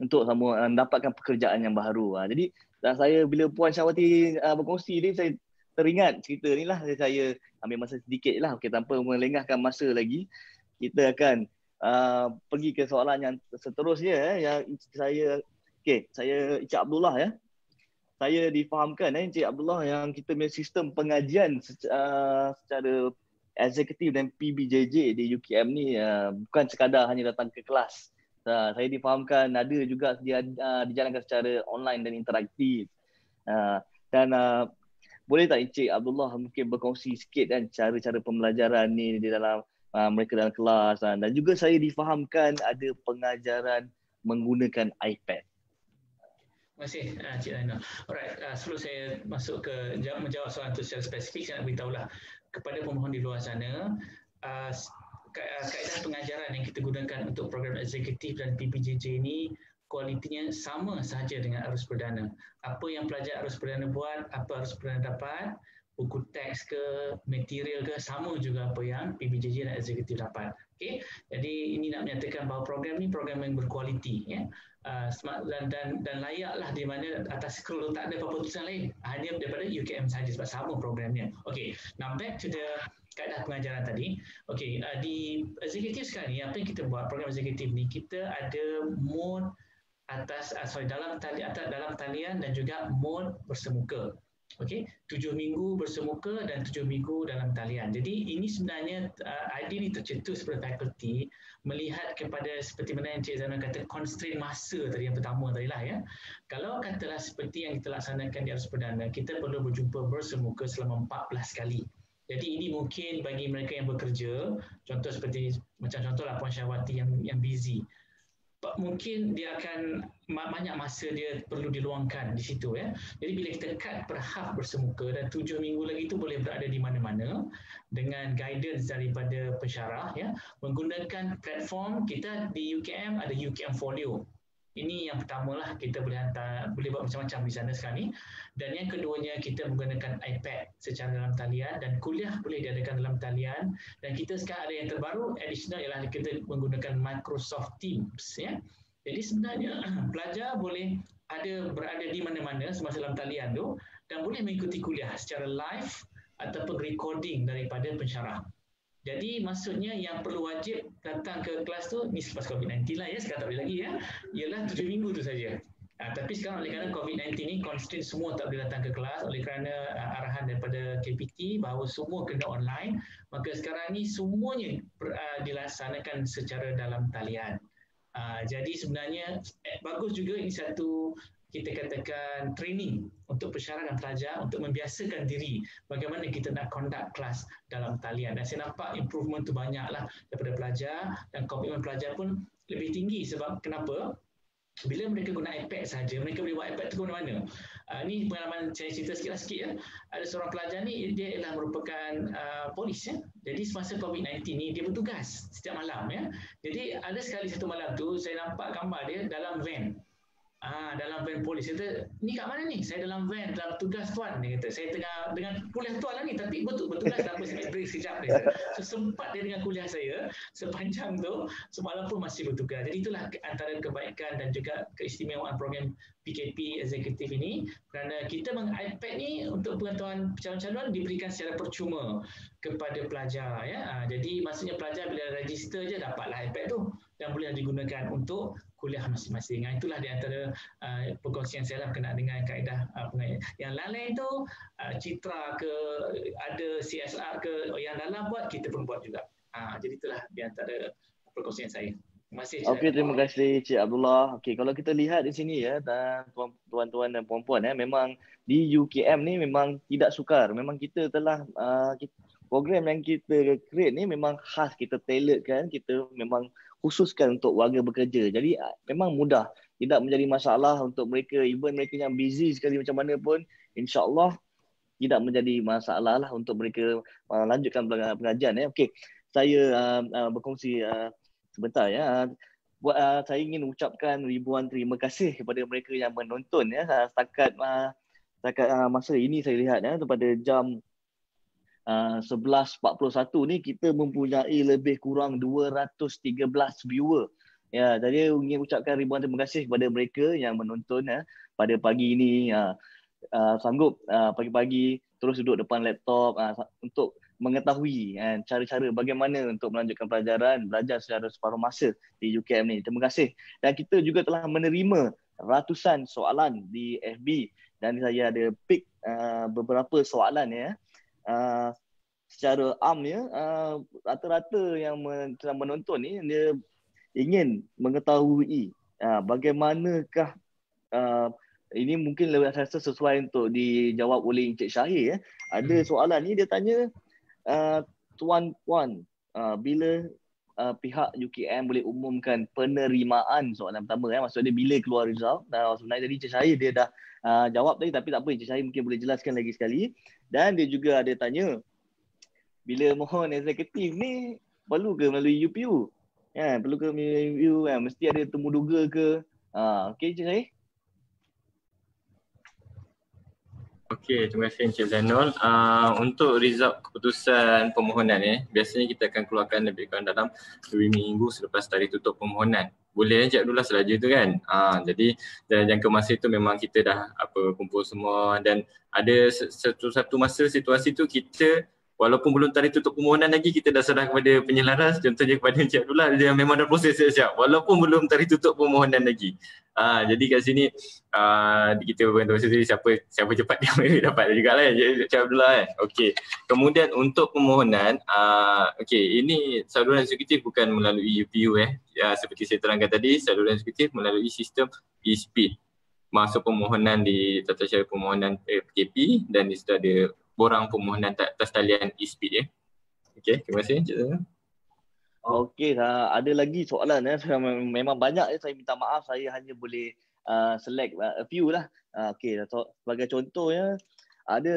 untuk mendapatkan pekerjaan yang baru. Jadi saya bila Puan Syahwati berkongsi ni, saya teringat cerita ni lah. Saya ambil masa sedikit lah, tanpa melengahkan masa lagi. Kita akan pergi ke soalan yang seterusnya yang saya Encik Abdullah Saya difahamkan Encik Abdullah yang kita punya sistem pengajian secara eksekutif dan PBJJ di UKM ni bukan sekadar hanya datang ke kelas. Saya difahamkan ada juga dia dijalankan secara online dan interaktif. Dan boleh tak Encik Abdullah mungkin berkongsi sikit kan cara-cara pembelajaran ni di dalam mereka dalam kelas, dan juga saya difahamkan ada pengajaran menggunakan iPad. Terima kasih Cik Zainal. Alright, sebelum saya masuk ke menjawab soalan itu secara spesifik, saya nak beritahulah kepada pemohon di luar sana, kaedah pengajaran yang kita gunakan untuk program eksekutif dan PPJJ ini kualitinya sama sahaja dengan arus perdana. Apa yang pelajar arus perdana buat, apa arus perdana dapat, buku teks ke, material ke, sama juga apa yang PPJJ dan eksekutif dapat. Okay? Jadi ini nak menyatakan bahawa program ni program yang berkualiti, ya. Dan layaklah di mana atas scroll tak ada apa-apa tulisan lain, hanya daripada UKM sahaja sebab sama programnya. Okay, now back to the kaedah pengajaran tadi. Okay, di eksekutif sekarang ni, apa yang kita buat program eksekutif ni, kita ada mode dalam talian dan juga mode bersemuka. Okey, 7 minggu bersemuka dan 7 minggu dalam talian. Jadi ini sebenarnya idea ni tercetus kepada fakulti melihat kepada seperti mana yang Cik Zainal kata constraint masa tadi yang pertama tadi lah, ya. Kalau katalah seperti yang kita laksanakan di arus perdana, kita perlu berjumpa bersemuka selama 14 kali. Jadi ini mungkin bagi mereka yang bekerja, contoh seperti macam contohlah Puan Syahwati yang busy, mungkin dia akan banyak masa dia perlu diluangkan di situ, ya. Jadi bila kita cut per half bersemuka dan 7 minggu lagi tu boleh berada di mana-mana dengan guidance daripada pensyarah, ya. Menggunakan platform kita di UKM, ada UKM Folio. Ini yang pertamalah, kita boleh buat macam-macam di sana sekarang ni. Dan yang keduanya, kita menggunakan iPad secara dalam talian dan kuliah boleh diadakan dalam talian. Dan kita sekarang ada yang terbaru, additional ialah kita menggunakan Microsoft Teams, ya. Jadi sebenarnya pelajar boleh berada di mana-mana semasa dalam talian tu dan boleh mengikuti kuliah secara live ataupun recording daripada pensyarah. Jadi maksudnya yang perlu wajib datang ke kelas tu, ni selepas COVID-19 lah, ya, sekarang tak boleh lagi, ya, ialah 7 minggu tu saja. Tapi sekarang oleh kerana COVID-19 ni constraint semua tak boleh datang ke kelas oleh kerana arahan daripada KPT bahawa semua kena online, maka sekarang ni semuanya dilaksanakan secara dalam talian. Jadi sebenarnya bagus juga ini satu, kita katakan training untuk pensyarah dan pelajar untuk membiasakan diri bagaimana kita nak conduct kelas dalam talian. Dan saya nampak improvement tu banyaklah daripada pelajar dan komitmen pelajar pun lebih tinggi. Sebab kenapa? Bila mereka guna iPad saja, mereka boleh buat iPad tu ke mana-mana. Ini pengalaman saya cerita sikit, ya. Ada seorang pelajar ni, dia ialah merupakan polis, ya. Jadi semasa COVID-19 ni dia bertugas setiap malam, ya. Jadi ada sekali satu malam tu saya nampak gambar dia dalam van. Dalam van polis. Dia kata, ni kat mana ni? Saya dalam van, dalam tugas tuan. Dia kata, saya tengah dengan kuliah tuan lah ni, tapi bertugas tak apa, saya break sekejap. Dia kata. So sempat dia dengan kuliah saya sepanjang tu, semalam pun masih bertugas. Jadi itulah antara kebaikan dan juga keistimewaan program PKP eksekutif ini, kerana kita iPad ni untuk pengetahuan calon-calon diberikan secara percuma kepada pelajar, ya. Jadi maksudnya pelajar bila register je dapatlah iPad tu dan boleh digunakan untuk kuliah masing-masing. Itulah di antara perkongsian saya berkenaan dengan kaedah pengajaran. Yang lain tu citra ke, ada CSR ke, yang dalam buat, kita pun buat juga. Jadi itulah di antara perkongsian saya. Terima kasih. Okey, terima kasih Cik Abdullah. Okey, kalau kita lihat di sini, ya, dan tuan-tuan dan puan-puan, ya, memang di UKM ni memang tidak sukar. Memang kita telah program yang kita create ni memang khas, kita tailoredkan, kita memang khususkan untuk warga bekerja. Jadi memang mudah, tidak menjadi masalah untuk mereka, even mereka yang busy sekali macam mana pun, insya-Allah tidak menjadi masalah lah untuk mereka lanjutkan pengajian, ya. Okey, saya berkongsi sebentar, ya. Saya ingin ucapkan ribuan terima kasih kepada mereka yang menonton, ya. Setakat masa ini saya lihat, ya, pada jam 11.41 ni kita mempunyai lebih kurang 213 viewer. Ya, jadi ingin ucapkan ribuan terima kasih kepada mereka yang menonton, ya, pada pagi ini, sanggup pagi-pagi terus duduk depan laptop untuk mengetahui cara-cara bagaimana untuk melanjutkan pelajaran, belajar secara separuh masa di UKM ni. Terima kasih. Dan kita juga telah menerima ratusan soalan di FB dan saya ada pick beberapa soalan, ya. Secara amnya, rata-rata yang sedang menonton ni dia ingin mengetahui bagaimanakah ini mungkin lebih rasa sesuai untuk dijawab oleh Encik Syahir. Ada soalan ni dia tanya, Tuan Puan, bila pihak UKM boleh umumkan penerimaan, soalan pertama maksud dia bila keluar result. Sebenarnya tadi Encik Syahir dia dah jawab tadi, tapi tak apa, Encik Syahir mungkin boleh jelaskan lagi sekali. Dan dia juga ada tanya, bila mohon eksekutif ni perlu ke melalui UPU? Perlu ke melalui UPU kan? Mesti ada temu duga ke? Okey Encik Syahir. Okey, terima kasih Encik Zainul. Untuk result keputusan permohonan biasanya kita akan keluarkan lebih kurang dalam 2 minggu selepas tarikh tutup permohonan. Boleh Encik Abdullah selaja tu kan. Jadi dalam jangka masa itu memang kita dah kumpul semua, dan ada satu masa situasi tu kita walaupun belum tarikh tutup permohonan lagi, kita dah serah kepada penyelaras, contohnya kepada Encik Abdullah, dia memang dah proses siap-siap walaupun belum tarikh tutup permohonan lagi. Jadi kat sini kita beritahu sendiri siapa cepat dia boleh dapat jugalah Encik Abdullah kan. Okey. Kemudian untuk permohonan, ini saluran eksekutif bukan melalui UPU seperti saya terangkan tadi, saluran eksekutif melalui sistem e-speed. Masuk permohonan di tata cara permohonan PKP, dan di situ ada borang permohonan atas talian e-speed Okey, terima kasih Encik Zainul. Okey, ada lagi soalan memang banyak saya minta maaf, saya hanya boleh select a few lah. Okey, sebagai contohnya ada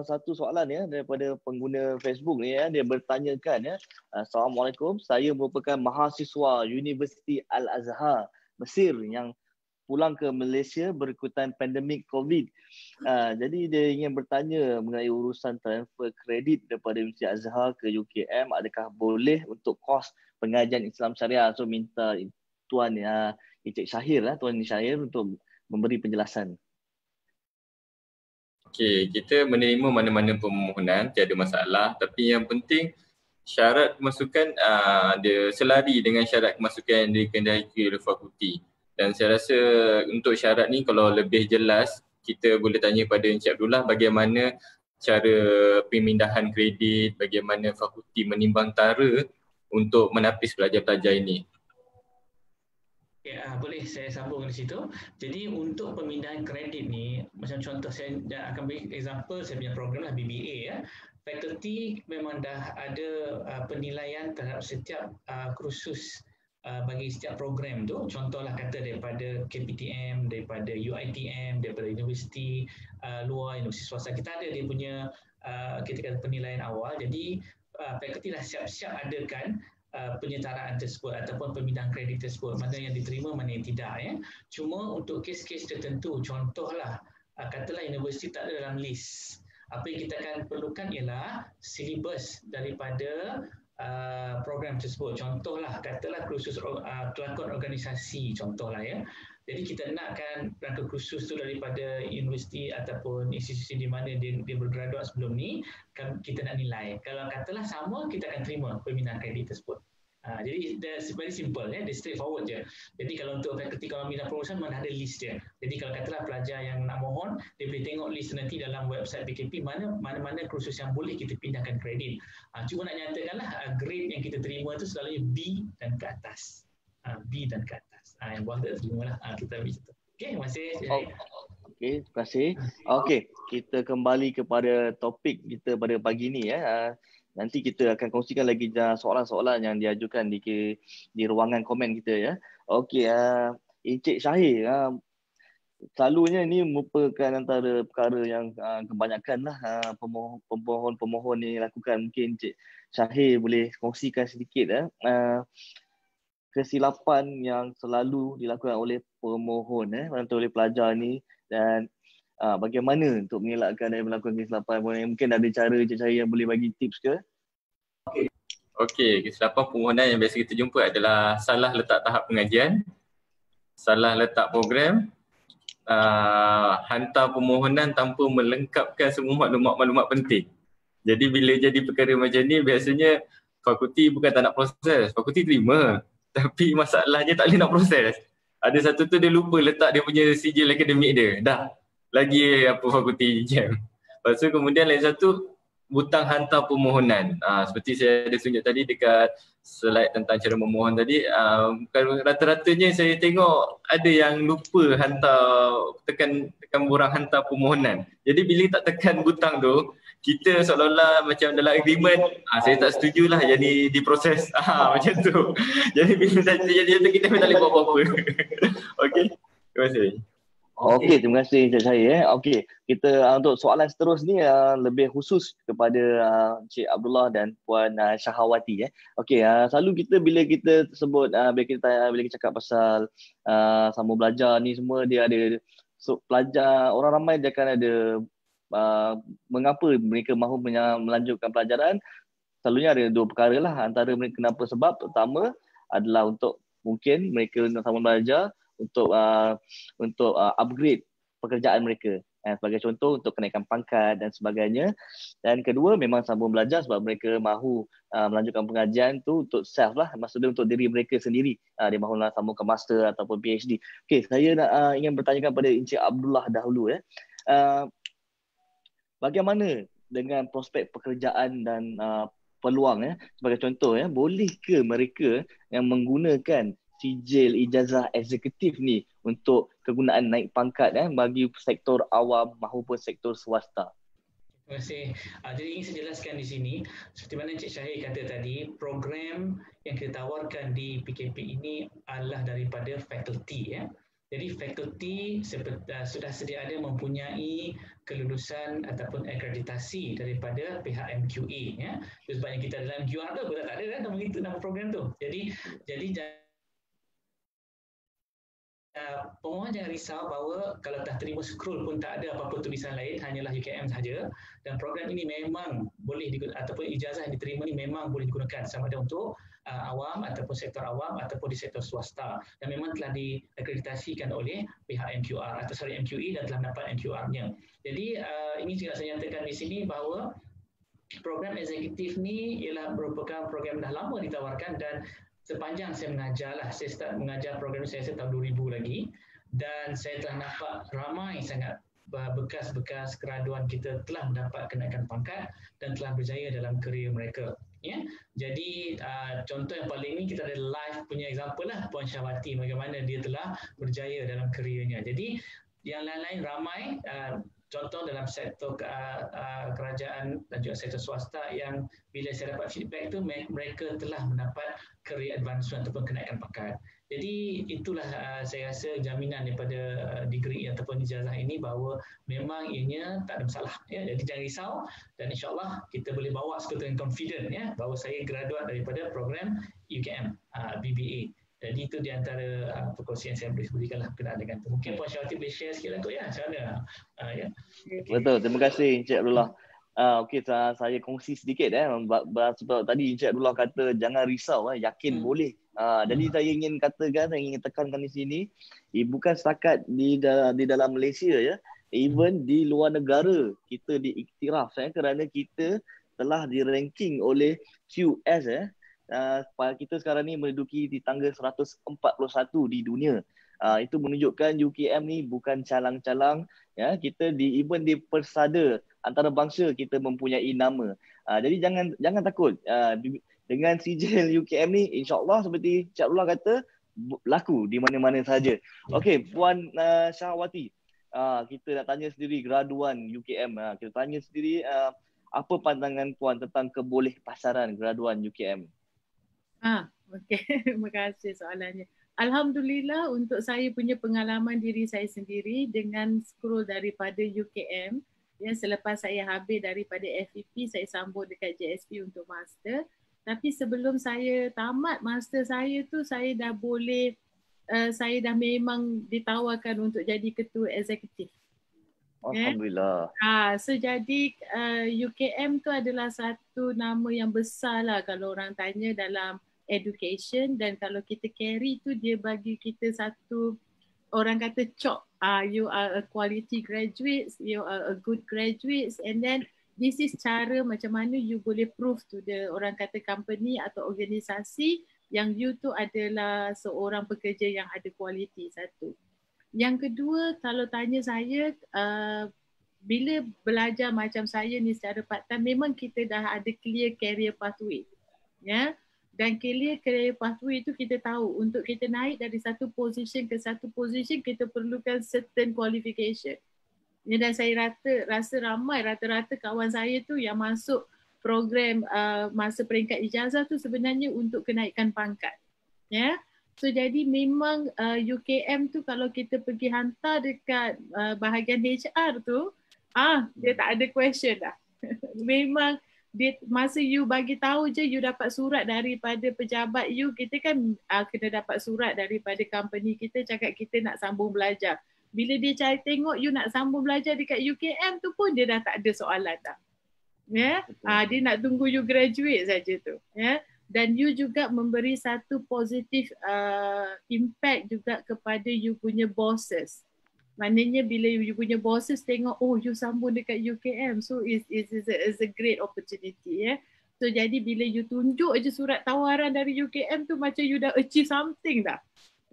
satu soalan daripada pengguna Facebook ni dia bertanyakan Assalamualaikum, saya merupakan mahasiswa Universiti Al-Azhar Mesir yang pulang ke Malaysia berikutan pandemik COVID. Jadi dia ingin bertanya mengenai urusan transfer kredit daripada Universiti Azhar ke UKM, adakah boleh untuk kos pengajian Islam Syariah? So minta Tuan Encik Syahir Tuan Syahir untuk memberi penjelasan. Okey, kita menerima mana-mana permohonan, tiada masalah, tapi yang penting syarat kemasukan dia selari dengan syarat kemasukan yang dikehendaki oleh fakulti. Dan saya rasa untuk syarat ni kalau lebih jelas, kita boleh tanya pada Encik Abdullah bagaimana cara pemindahan kredit, bagaimana fakulti menimbang tara untuk menapis pelajar-pelajar ini. Boleh saya sambung di situ. Jadi untuk pemindahan kredit ni, macam contoh saya akan beri example, saya punya program lah BBA fakulti memang dah ada penilaian terhadap setiap kursus bagi setiap program tu. Contohlah kata daripada KPTM, daripada UiTM, daripada universiti luar, universiti swasta, kita ada dia punya kita kata penilaian awal. Jadi fakulti dah siap-siap adakan penyetaraan tersebut ataupun pemindahan kredit tersebut, mana yang diterima, mana yang tidak Cuma untuk kes-kes tertentu, contohlah katalah universiti tak ada dalam list, apa yang kita akan perlukan ialah silibus daripada program tersebut. Contohlah katalah kursus kelakon organisasi contohlah Jadi kita nakkan rangka kursus tu daripada universiti ataupun institusi di mana dia bergraduat sebelum ni, kita nak nilai. Kalau katalah sama, kita akan terima pemindahan kredit tersebut. Jadi very simple dia straightforward je. Jadi kalau untuk fakulti kalau minat promotion mana ada list dia. Jadi kalau katalah pelajar yang nak mohon, dia boleh tengok list nanti dalam website PKP mana-mana kursus yang boleh kita pindahkan kredit. Cuma nak nyatakanlah grade yang kita terima tu selalunya B dan ke atas. B dan ke atas. Yang bawah tak terima lah. Kita ambil situ. Okey, terima kasih. Okey, terima kasih. Okey, kita kembali kepada topik kita pada pagi ni Nanti kita akan kongsikan lagi soalan-soalan yang diajukan di ruangan komen kita Okey, Encik Syahir, selalunya ini merupakan antara perkara yang kebanyakan pemohon ni lakukan. Mungkin Encik Syahir boleh kongsikan sedikit kesilapan yang selalu dilakukan oleh pemohon atau oleh pelajar ni, dan bagaimana untuk mengelakkan dan melakukan kesilapan. Mungkin ada cara Encik Syahir yang boleh bagi tips ke? Okey, kesilapan permohonan yang biasa kita jumpa adalah salah letak tahap pengajian, salah letak program, hantar permohonan tanpa melengkapkan semua maklumat-maklumat penting. Jadi bila jadi perkara macam ni, biasanya fakulti bukan tak nak proses, fakulti terima, tapi masalahnya tak boleh nak proses. Ada satu tu dia lupa letak dia punya sijil akademik dia. Dah, lagi apa fakulti jam. Lepas tu kemudian lain satu, butang hantar permohonan. Seperti saya ada tunjuk tadi dekat slide tentang cara memohon tadi, rata-ratanya saya tengok ada yang lupa hantar, tekan borang hantar permohonan. Jadi bila tak tekan butang tu, kita seolah-olah macam dalam agreement, saya tak setujulah jadi diproses. Macam tu. Jadi bila dah jadi tu, kita tak boleh buat apa-apa. Okey. Terima kasih. Okey, terima kasih Encik Syahir. Okey, kita untuk soalan seterusnya lebih khusus kepada Encik Abdullah dan Puan Syahawati. Okey, selalu kita bila kita sebut bila kita cakap pasal sambung belajar ni semua, dia ada pelajar, orang ramai dia akan ada mengapa mereka mahu melanjutkan pelajaran. Selalunya ada dua perkara lah. Antara mereka kenapa sebab pertama adalah untuk mungkin mereka nak sambung belajar untuk upgrade pekerjaan mereka. Sebagai contoh untuk kenaikan pangkat dan sebagainya. Dan kedua memang sambung belajar sebab mereka mahu melanjutkan pengajian tu untuk self lah, maksudnya untuk diri mereka sendiri. Dia mahu sambung ke master ataupun PhD. Okey, saya nak ingin bertanyakan pada Encik Abdullah dahulu. Bagaimana dengan prospek pekerjaan dan peluang sebagai contoh boleh ke mereka yang menggunakan sijil ijazah eksekutif ni untuk kegunaan naik pangkat bagi sektor awam maupun sektor swasta? Terima kasih. Jadi ingin saya jelaskan di sini, seperti mana Encik Syahir kata tadi, program yang kita tawarkan di PKP ini adalah daripada fakulti. Jadi fakulti sudah sedia ada mempunyai kelulusan ataupun akreditasi daripada pihak MQA. Sebabnya kita dalam MQR tu, kita tak ada nama itu, nama program tu. Jadi pemohon jangan risau bahawa kalau dah terima scroll pun tak ada apa-apa tulisan lain, hanyalah UKM sahaja. Dan program ini memang boleh digunakan, ataupun ijazah yang diterima ini memang boleh digunakan sama ada untuk awam ataupun sektor awam ataupun di sektor swasta, dan memang telah diakreditasikan oleh pihak MQR atau MQE dan telah mendapat MQR-nya. Jadi ini juga saya nyatakan di sini bahawa program eksekutif ni ialah merupakan program dah lama ditawarkan, dan sepanjang saya mengajar lah, saya start mengajar program saya tahun 2000 lagi, dan saya telah nampak ramai sangat bekas-bekas graduan kita telah mendapat kenaikan pangkat dan telah berjaya dalam kerjaya mereka. Jadi contoh yang paling ni kita ada live punya example lah, Puan Syahawati, bagaimana dia telah berjaya dalam kerjayanya. Jadi yang lain-lain ramai, contoh dalam sektor kerajaan dan juga sektor swasta yang bila saya dapat feedback tu mereka telah mendapat career advancement ataupun kenaikan pangkat. Jadi itulah saya rasa jaminan daripada degree ataupun ijazah ini bahawa memang ianya tak ada masalah. Jadi jangan risau, dan insyaAllah kita boleh bawa dengan confident bahawa saya graduate daripada program UKM BBA. Jadi itu di antara perkongsian yang saya boleh berikan lah berkenaan dengan itu. Mungkin Puan Syahawati boleh share sikit lah tu macam mana. Betul, terima kasih Encik Abdullah. Okey, saya kongsi sedikit sebab tadi Encik Abdullah kata jangan risau, yakin boleh. Jadi saya ingin katakan, saya ingin tekankan di sini, bukan setakat di dalam Malaysia even di luar negara kita diiktiraf kerana kita telah di-ranking oleh QS kita sekarang ni menduduki di tangga 141 di dunia. Itu menunjukkan UKM ni bukan calang-calang, kita even di persada antarabangsa kita mempunyai nama. Jadi jangan takut. Dengan sijil UKM ni insya-Allah seperti Cik Abdullah kata laku di mana-mana saja. Okey, Puan Syahawati, kita nak tanya sendiri graduan UKM. Kita tanya sendiri apa pandangan Puan tentang keboleh pasaran graduan UKM? Okey, terima kasih soalannya. Alhamdulillah untuk saya punya pengalaman diri saya sendiri dengan scroll daripada UKM, selepas saya habis daripada FEP, saya sambung dekat JSP untuk master. Tapi sebelum saya tamat master saya tu, saya dah boleh, saya dah memang ditawarkan untuk jadi ketua eksekutif. Alhamdulillah. So jadi UKM tu adalah satu nama yang besar lah kalau orang tanya dalam education, dan kalau kita carry tu dia bagi kita satu, orang kata cop, you are a quality graduate, you are a good graduate, and then this is cara macam mana you boleh prove to the orang kata company atau organisasi yang you tu adalah seorang pekerja yang ada kualiti, satu. Yang kedua, kalau tanya saya bila belajar macam saya ni secara part time, memang kita dah ada clear career pathway. Ya. Dan clear career pathway itu kita tahu untuk kita naik dari satu position ke satu position kita perlukan certain qualification. Ya, dan saya rasa ramai rata-rata kawan saya tu yang masuk program masa peringkat ijazah tu sebenarnya untuk kenaikan pangkat. Ya. So jadi memang UKM tu kalau kita pergi hantar dekat bahagian HR tu, dia tak ada question dah. Memang dia, masa you bagi tahu je you dapat surat daripada pejabat you, kita kan kena dapat surat daripada company kita cakap kita nak sambung belajar. Bila dia cari tengok you nak sambung belajar dekat UKM tu pun dia dah tak ada soalan dah. Ya, dia nak tunggu you graduate saja tu. Ya. Dan you juga memberi satu positif impact juga kepada you punya bosses. Maknanya bila you punya bosses tengok, oh you sambung dekat UKM, so it's a great opportunity. Yeah. So jadi bila you tunjuk je surat tawaran dari UKM tu macam you dah achieve something dah.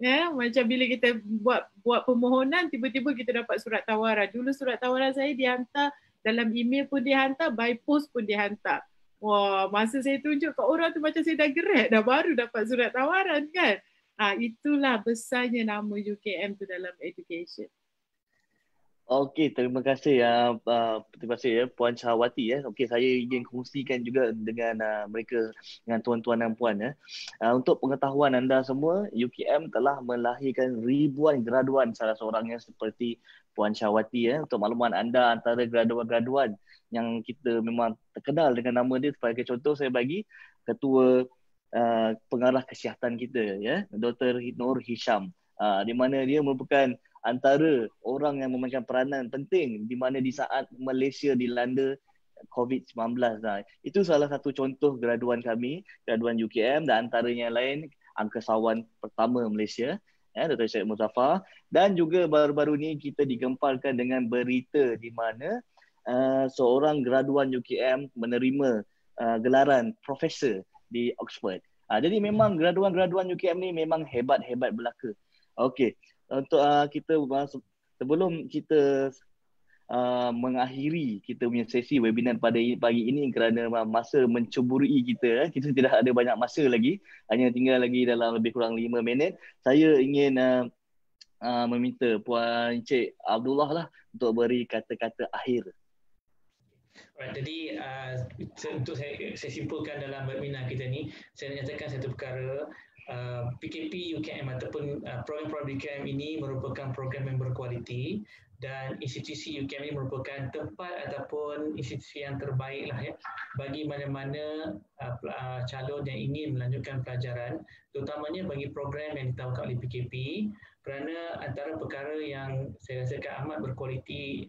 Yeah. Macam bila kita buat permohonan, tiba-tiba kita dapat surat tawaran. Dulu surat tawaran saya dihantar dalam email pun dihantar, by post pun dihantar. Wah, masa saya tunjuk kat orang tu macam saya dah gerak dah, baru dapat surat tawaran kan. Itulah besarnya nama UKM tu dalam education. Okey, terima kasih Puan Syahwati ya. Okey, saya ingin kongsikan juga dengan mereka, dengan tuan-tuan dan puan ya. Untuk pengetahuan anda semua, UKM telah melahirkan ribuan graduan, salah seorangnya seperti Puan Syahwati ya. Untuk makluman anda, antara graduan-graduan yang kita memang terkenal dengan nama dia, sebagai contoh saya bagi Ketua Pengarah Kesihatan kita ya, Dr. Nur Hisham, di mana dia merupakan antara orang yang memainkan peranan penting di mana di saat Malaysia dilanda COVID-19. Itu salah satu contoh graduan kami, graduan UKM, dan antaranya lain angkasawan pertama Malaysia, Dr. Syed Muzaffar. Dan juga baru-baru ni kita digemparkan dengan berita di mana seorang graduan UKM menerima gelaran profesor di Oxford. Jadi memang graduan-graduan UKM ni memang hebat-hebat belaka. Okey, untuk kita sebelum kita mengakhiri kita punya sesi webinar pada pagi ini kerana masa menceburui kita, kita tidak ada banyak masa lagi, hanya tinggal lagi dalam lebih kurang 5 minit. Saya ingin meminta Puan Encik Abdullah lah untuk beri kata-kata akhir. Jadi untuk saya simpulkan dalam webinar kita ni, saya nyatakan satu perkara, PKP UKM ataupun program-program UKM ini merupakan program yang berkualiti, dan institusi UKM ini merupakan tempat ataupun institusi yang terbaik lah ya bagi mana-mana calon yang ingin melanjutkan pelajaran, terutamanya bagi program yang ditawarkan oleh PKP, kerana antara perkara yang saya rasakan amat berkualiti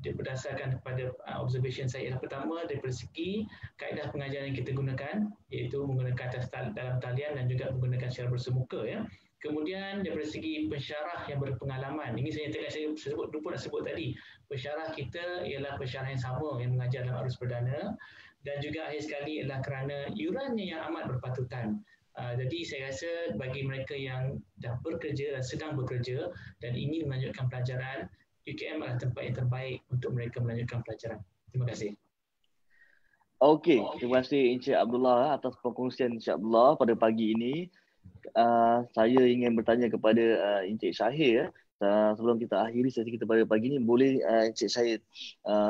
berdasarkan kepada observation saya. Yang pertama, dari segi kaedah pengajaran yang kita gunakan, iaitu menggunakan dalam talian dan juga menggunakan secara bersemuka ya. Kemudian dari segi pensyarah yang berpengalaman, ini saya lupa nak sebut tadi, pensyarah kita ialah pensyarah yang sama yang mengajar dalam arus perdana, dan juga akhir sekali ialah kerana iurannya yang amat berpatutan. Jadi saya rasa bagi mereka yang dah bekerja dan sedang bekerja dan ingin melanjutkan pelajaran, UKM adalah tempat yang terbaik untuk mereka melanjutkan pelajaran. Terima kasih. Okey, terima kasih Encik Abdullah atas perkongsian Encik Abdullah pada pagi ini. Saya ingin bertanya kepada Encik Syahir. Sebelum kita akhiri sesi kita pada pagi ini, boleh Encik Syahir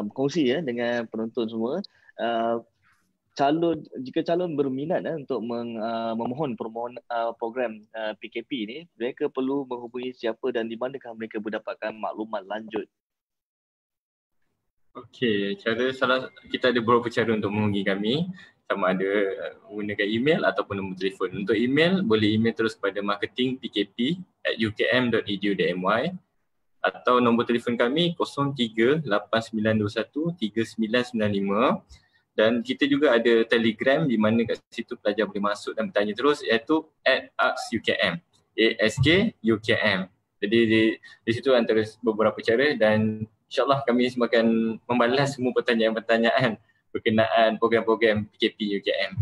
berkongsi ya dengan penonton semua. Jika calon berminat untuk memohon program PKP ini, mereka perlu menghubungi siapa dan di manakah mereka mendapatkan maklumat lanjut? Okey, kita ada beberapa cara untuk menghubungi kami, sama ada menggunakan email ataupun nombor telefon. Untuk email, boleh email terus kepada marketingpkp@ukm.edu.my atau nombor telefon kami 0389213995. Dan kita juga ada Telegram di mana kat situ pelajar boleh masuk dan bertanya terus, iaitu @AskUKM, AskUKM. Jadi di situ antara beberapa cara, dan insyaAllah kami semua akan membalas semua pertanyaan-pertanyaan berkenaan program-program PKP UKM.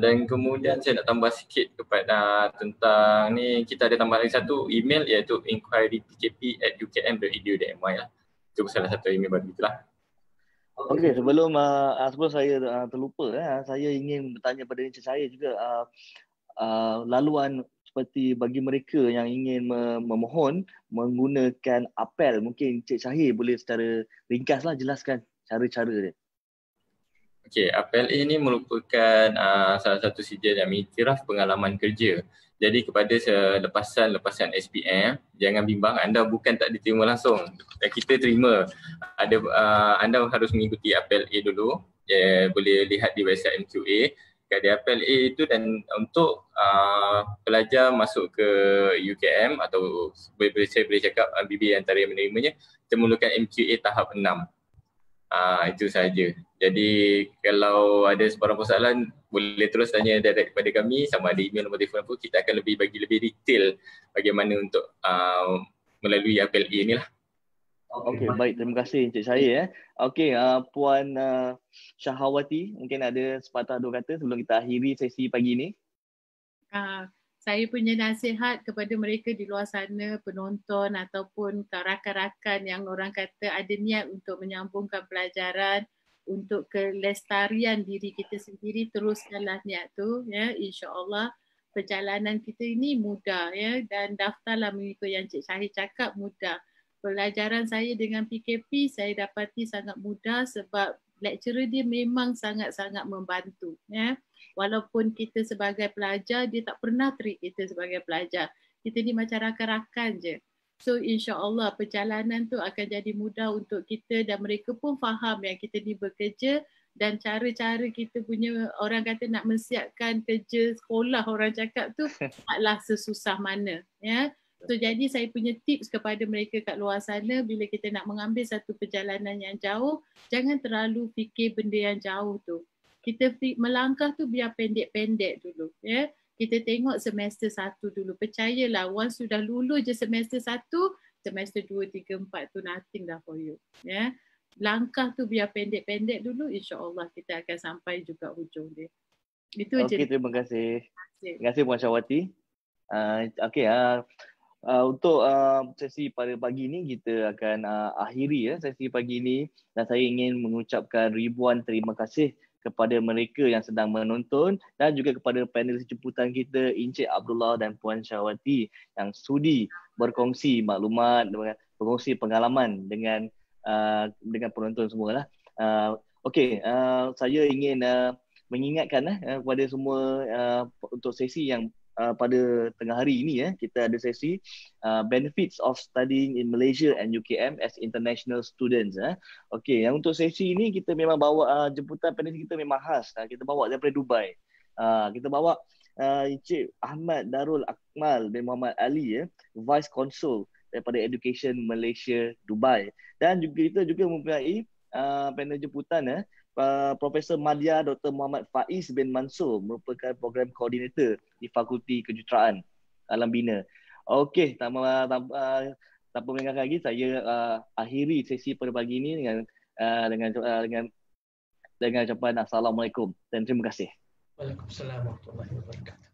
Dan kemudian saya nak tambah sikit kepada tentang ni, kita ada tambah lagi satu email iaitu inquirypkp@ukm.edu.my lah. Itu salah satu email baru itulah. Okey, sebelum saya terlupa, saya ingin bertanya pada Encik saya juga laluan seperti bagi mereka yang ingin memohon menggunakan apel. Mungkin Encik Syahir boleh secara ringkaslah jelaskan cara-cara dia. Okey, APLA ini merupakan salah satu sijil yang mengiktiraf pengalaman kerja. Jadi kepada lepasan SPM, jangan bimbang, anda bukan tak diterima langsung. Kita terima. Anda harus mengikuti APLA dulu. Boleh lihat di website MQA. Ada APLA itu, dan untuk pelajar masuk ke UKM atau saya boleh cakap BB antara yang menerimanya, kita memerlukan MQA tahap 6. Itu sahaja. Jadi kalau ada sebarang persoalan, boleh terus tanya direct kepada kami, sama ada email, nombor telefon pun, kita akan bagi lebih detail bagaimana untuk melalui APLA ni lah. Okey, baik, terima kasih Encik saya. Okey, Puan Syahawati, mungkin ada sepatah dua kata sebelum kita akhiri sesi pagi ini. Saya punya nasihat kepada mereka di luar sana, penonton ataupun rakan-rakan yang orang kata ada niat untuk menyambungkan pelajaran untuk kelestarian diri kita sendiri, teruskanlah niat tu, ya, insya-Allah perjalanan kita ini mudah, ya, dan daftarlah mengikut yang Cik Syahir cakap, mudah. Pelajaran saya dengan PKP saya dapati sangat mudah sebab lecturer dia memang sangat-sangat membantu, ya. Walaupun kita sebagai pelajar, dia tak pernah treat kita sebagai pelajar. Kita ni macam rakan-rakan je. So insya-Allah perjalanan tu akan jadi mudah untuk kita dan mereka pun faham yang kita ni bekerja dan cara-cara kita punya, orang kata nak mensiapkan kerja sekolah, orang cakap tu taklah sesusah mana, ya. So jadi saya punya tips kepada mereka kat luar sana, bila kita nak mengambil satu perjalanan yang jauh, jangan terlalu fikir benda yang jauh tu. Kita melangkah tu biar pendek-pendek dulu, ya. Kita tengok semester 1 dulu. Percayalah, once sudah lulus je semester 1, semester 2, 3, 4 tu nothing dah for you, ya. Langkah tu biar pendek-pendek dulu, insya-Allah kita akan sampai juga hujung dia. Itu je. Okey, terima kasih. Terima kasih Puan Syahawati. Okey, untuk sesi pada pagi ini kita akan akhiri sesi pagi ini, dan saya ingin mengucapkan ribuan terima kasih kepada mereka yang sedang menonton dan juga kepada panelis jemputan kita Encik Abdullah dan Puan Syahawati yang sudi berkongsi maklumat, berkongsi pengalaman dengan penonton semua lah. Okey, saya ingin mengingatkan kepada semua untuk sesi yang pada tengah hari ini kita ada sesi benefits of studying in Malaysia and UKM as international students. Okey, yang untuk sesi ini kita memang bawa jemputan panelis kita memang khas. Kita bawa daripada Dubai. Kita bawa Encik Ahmad Darul Akmal bin Muhammad Ali, Vice Consul daripada Education Malaysia Dubai. Dan juga kita juga mempunyai panel jemputan Profesor Madya Dr. Muhammad Faiz bin Mansur, merupakan program koordinator di Fakulti Kejuruteraan Alam Bina. Okey, tanpa melengahkan lagi, saya akhiri sesi pada pagi ini dengan ucapan Assalamualaikum dan terima kasih. Waalaikumsalam warahmatullahi wabarakatuh.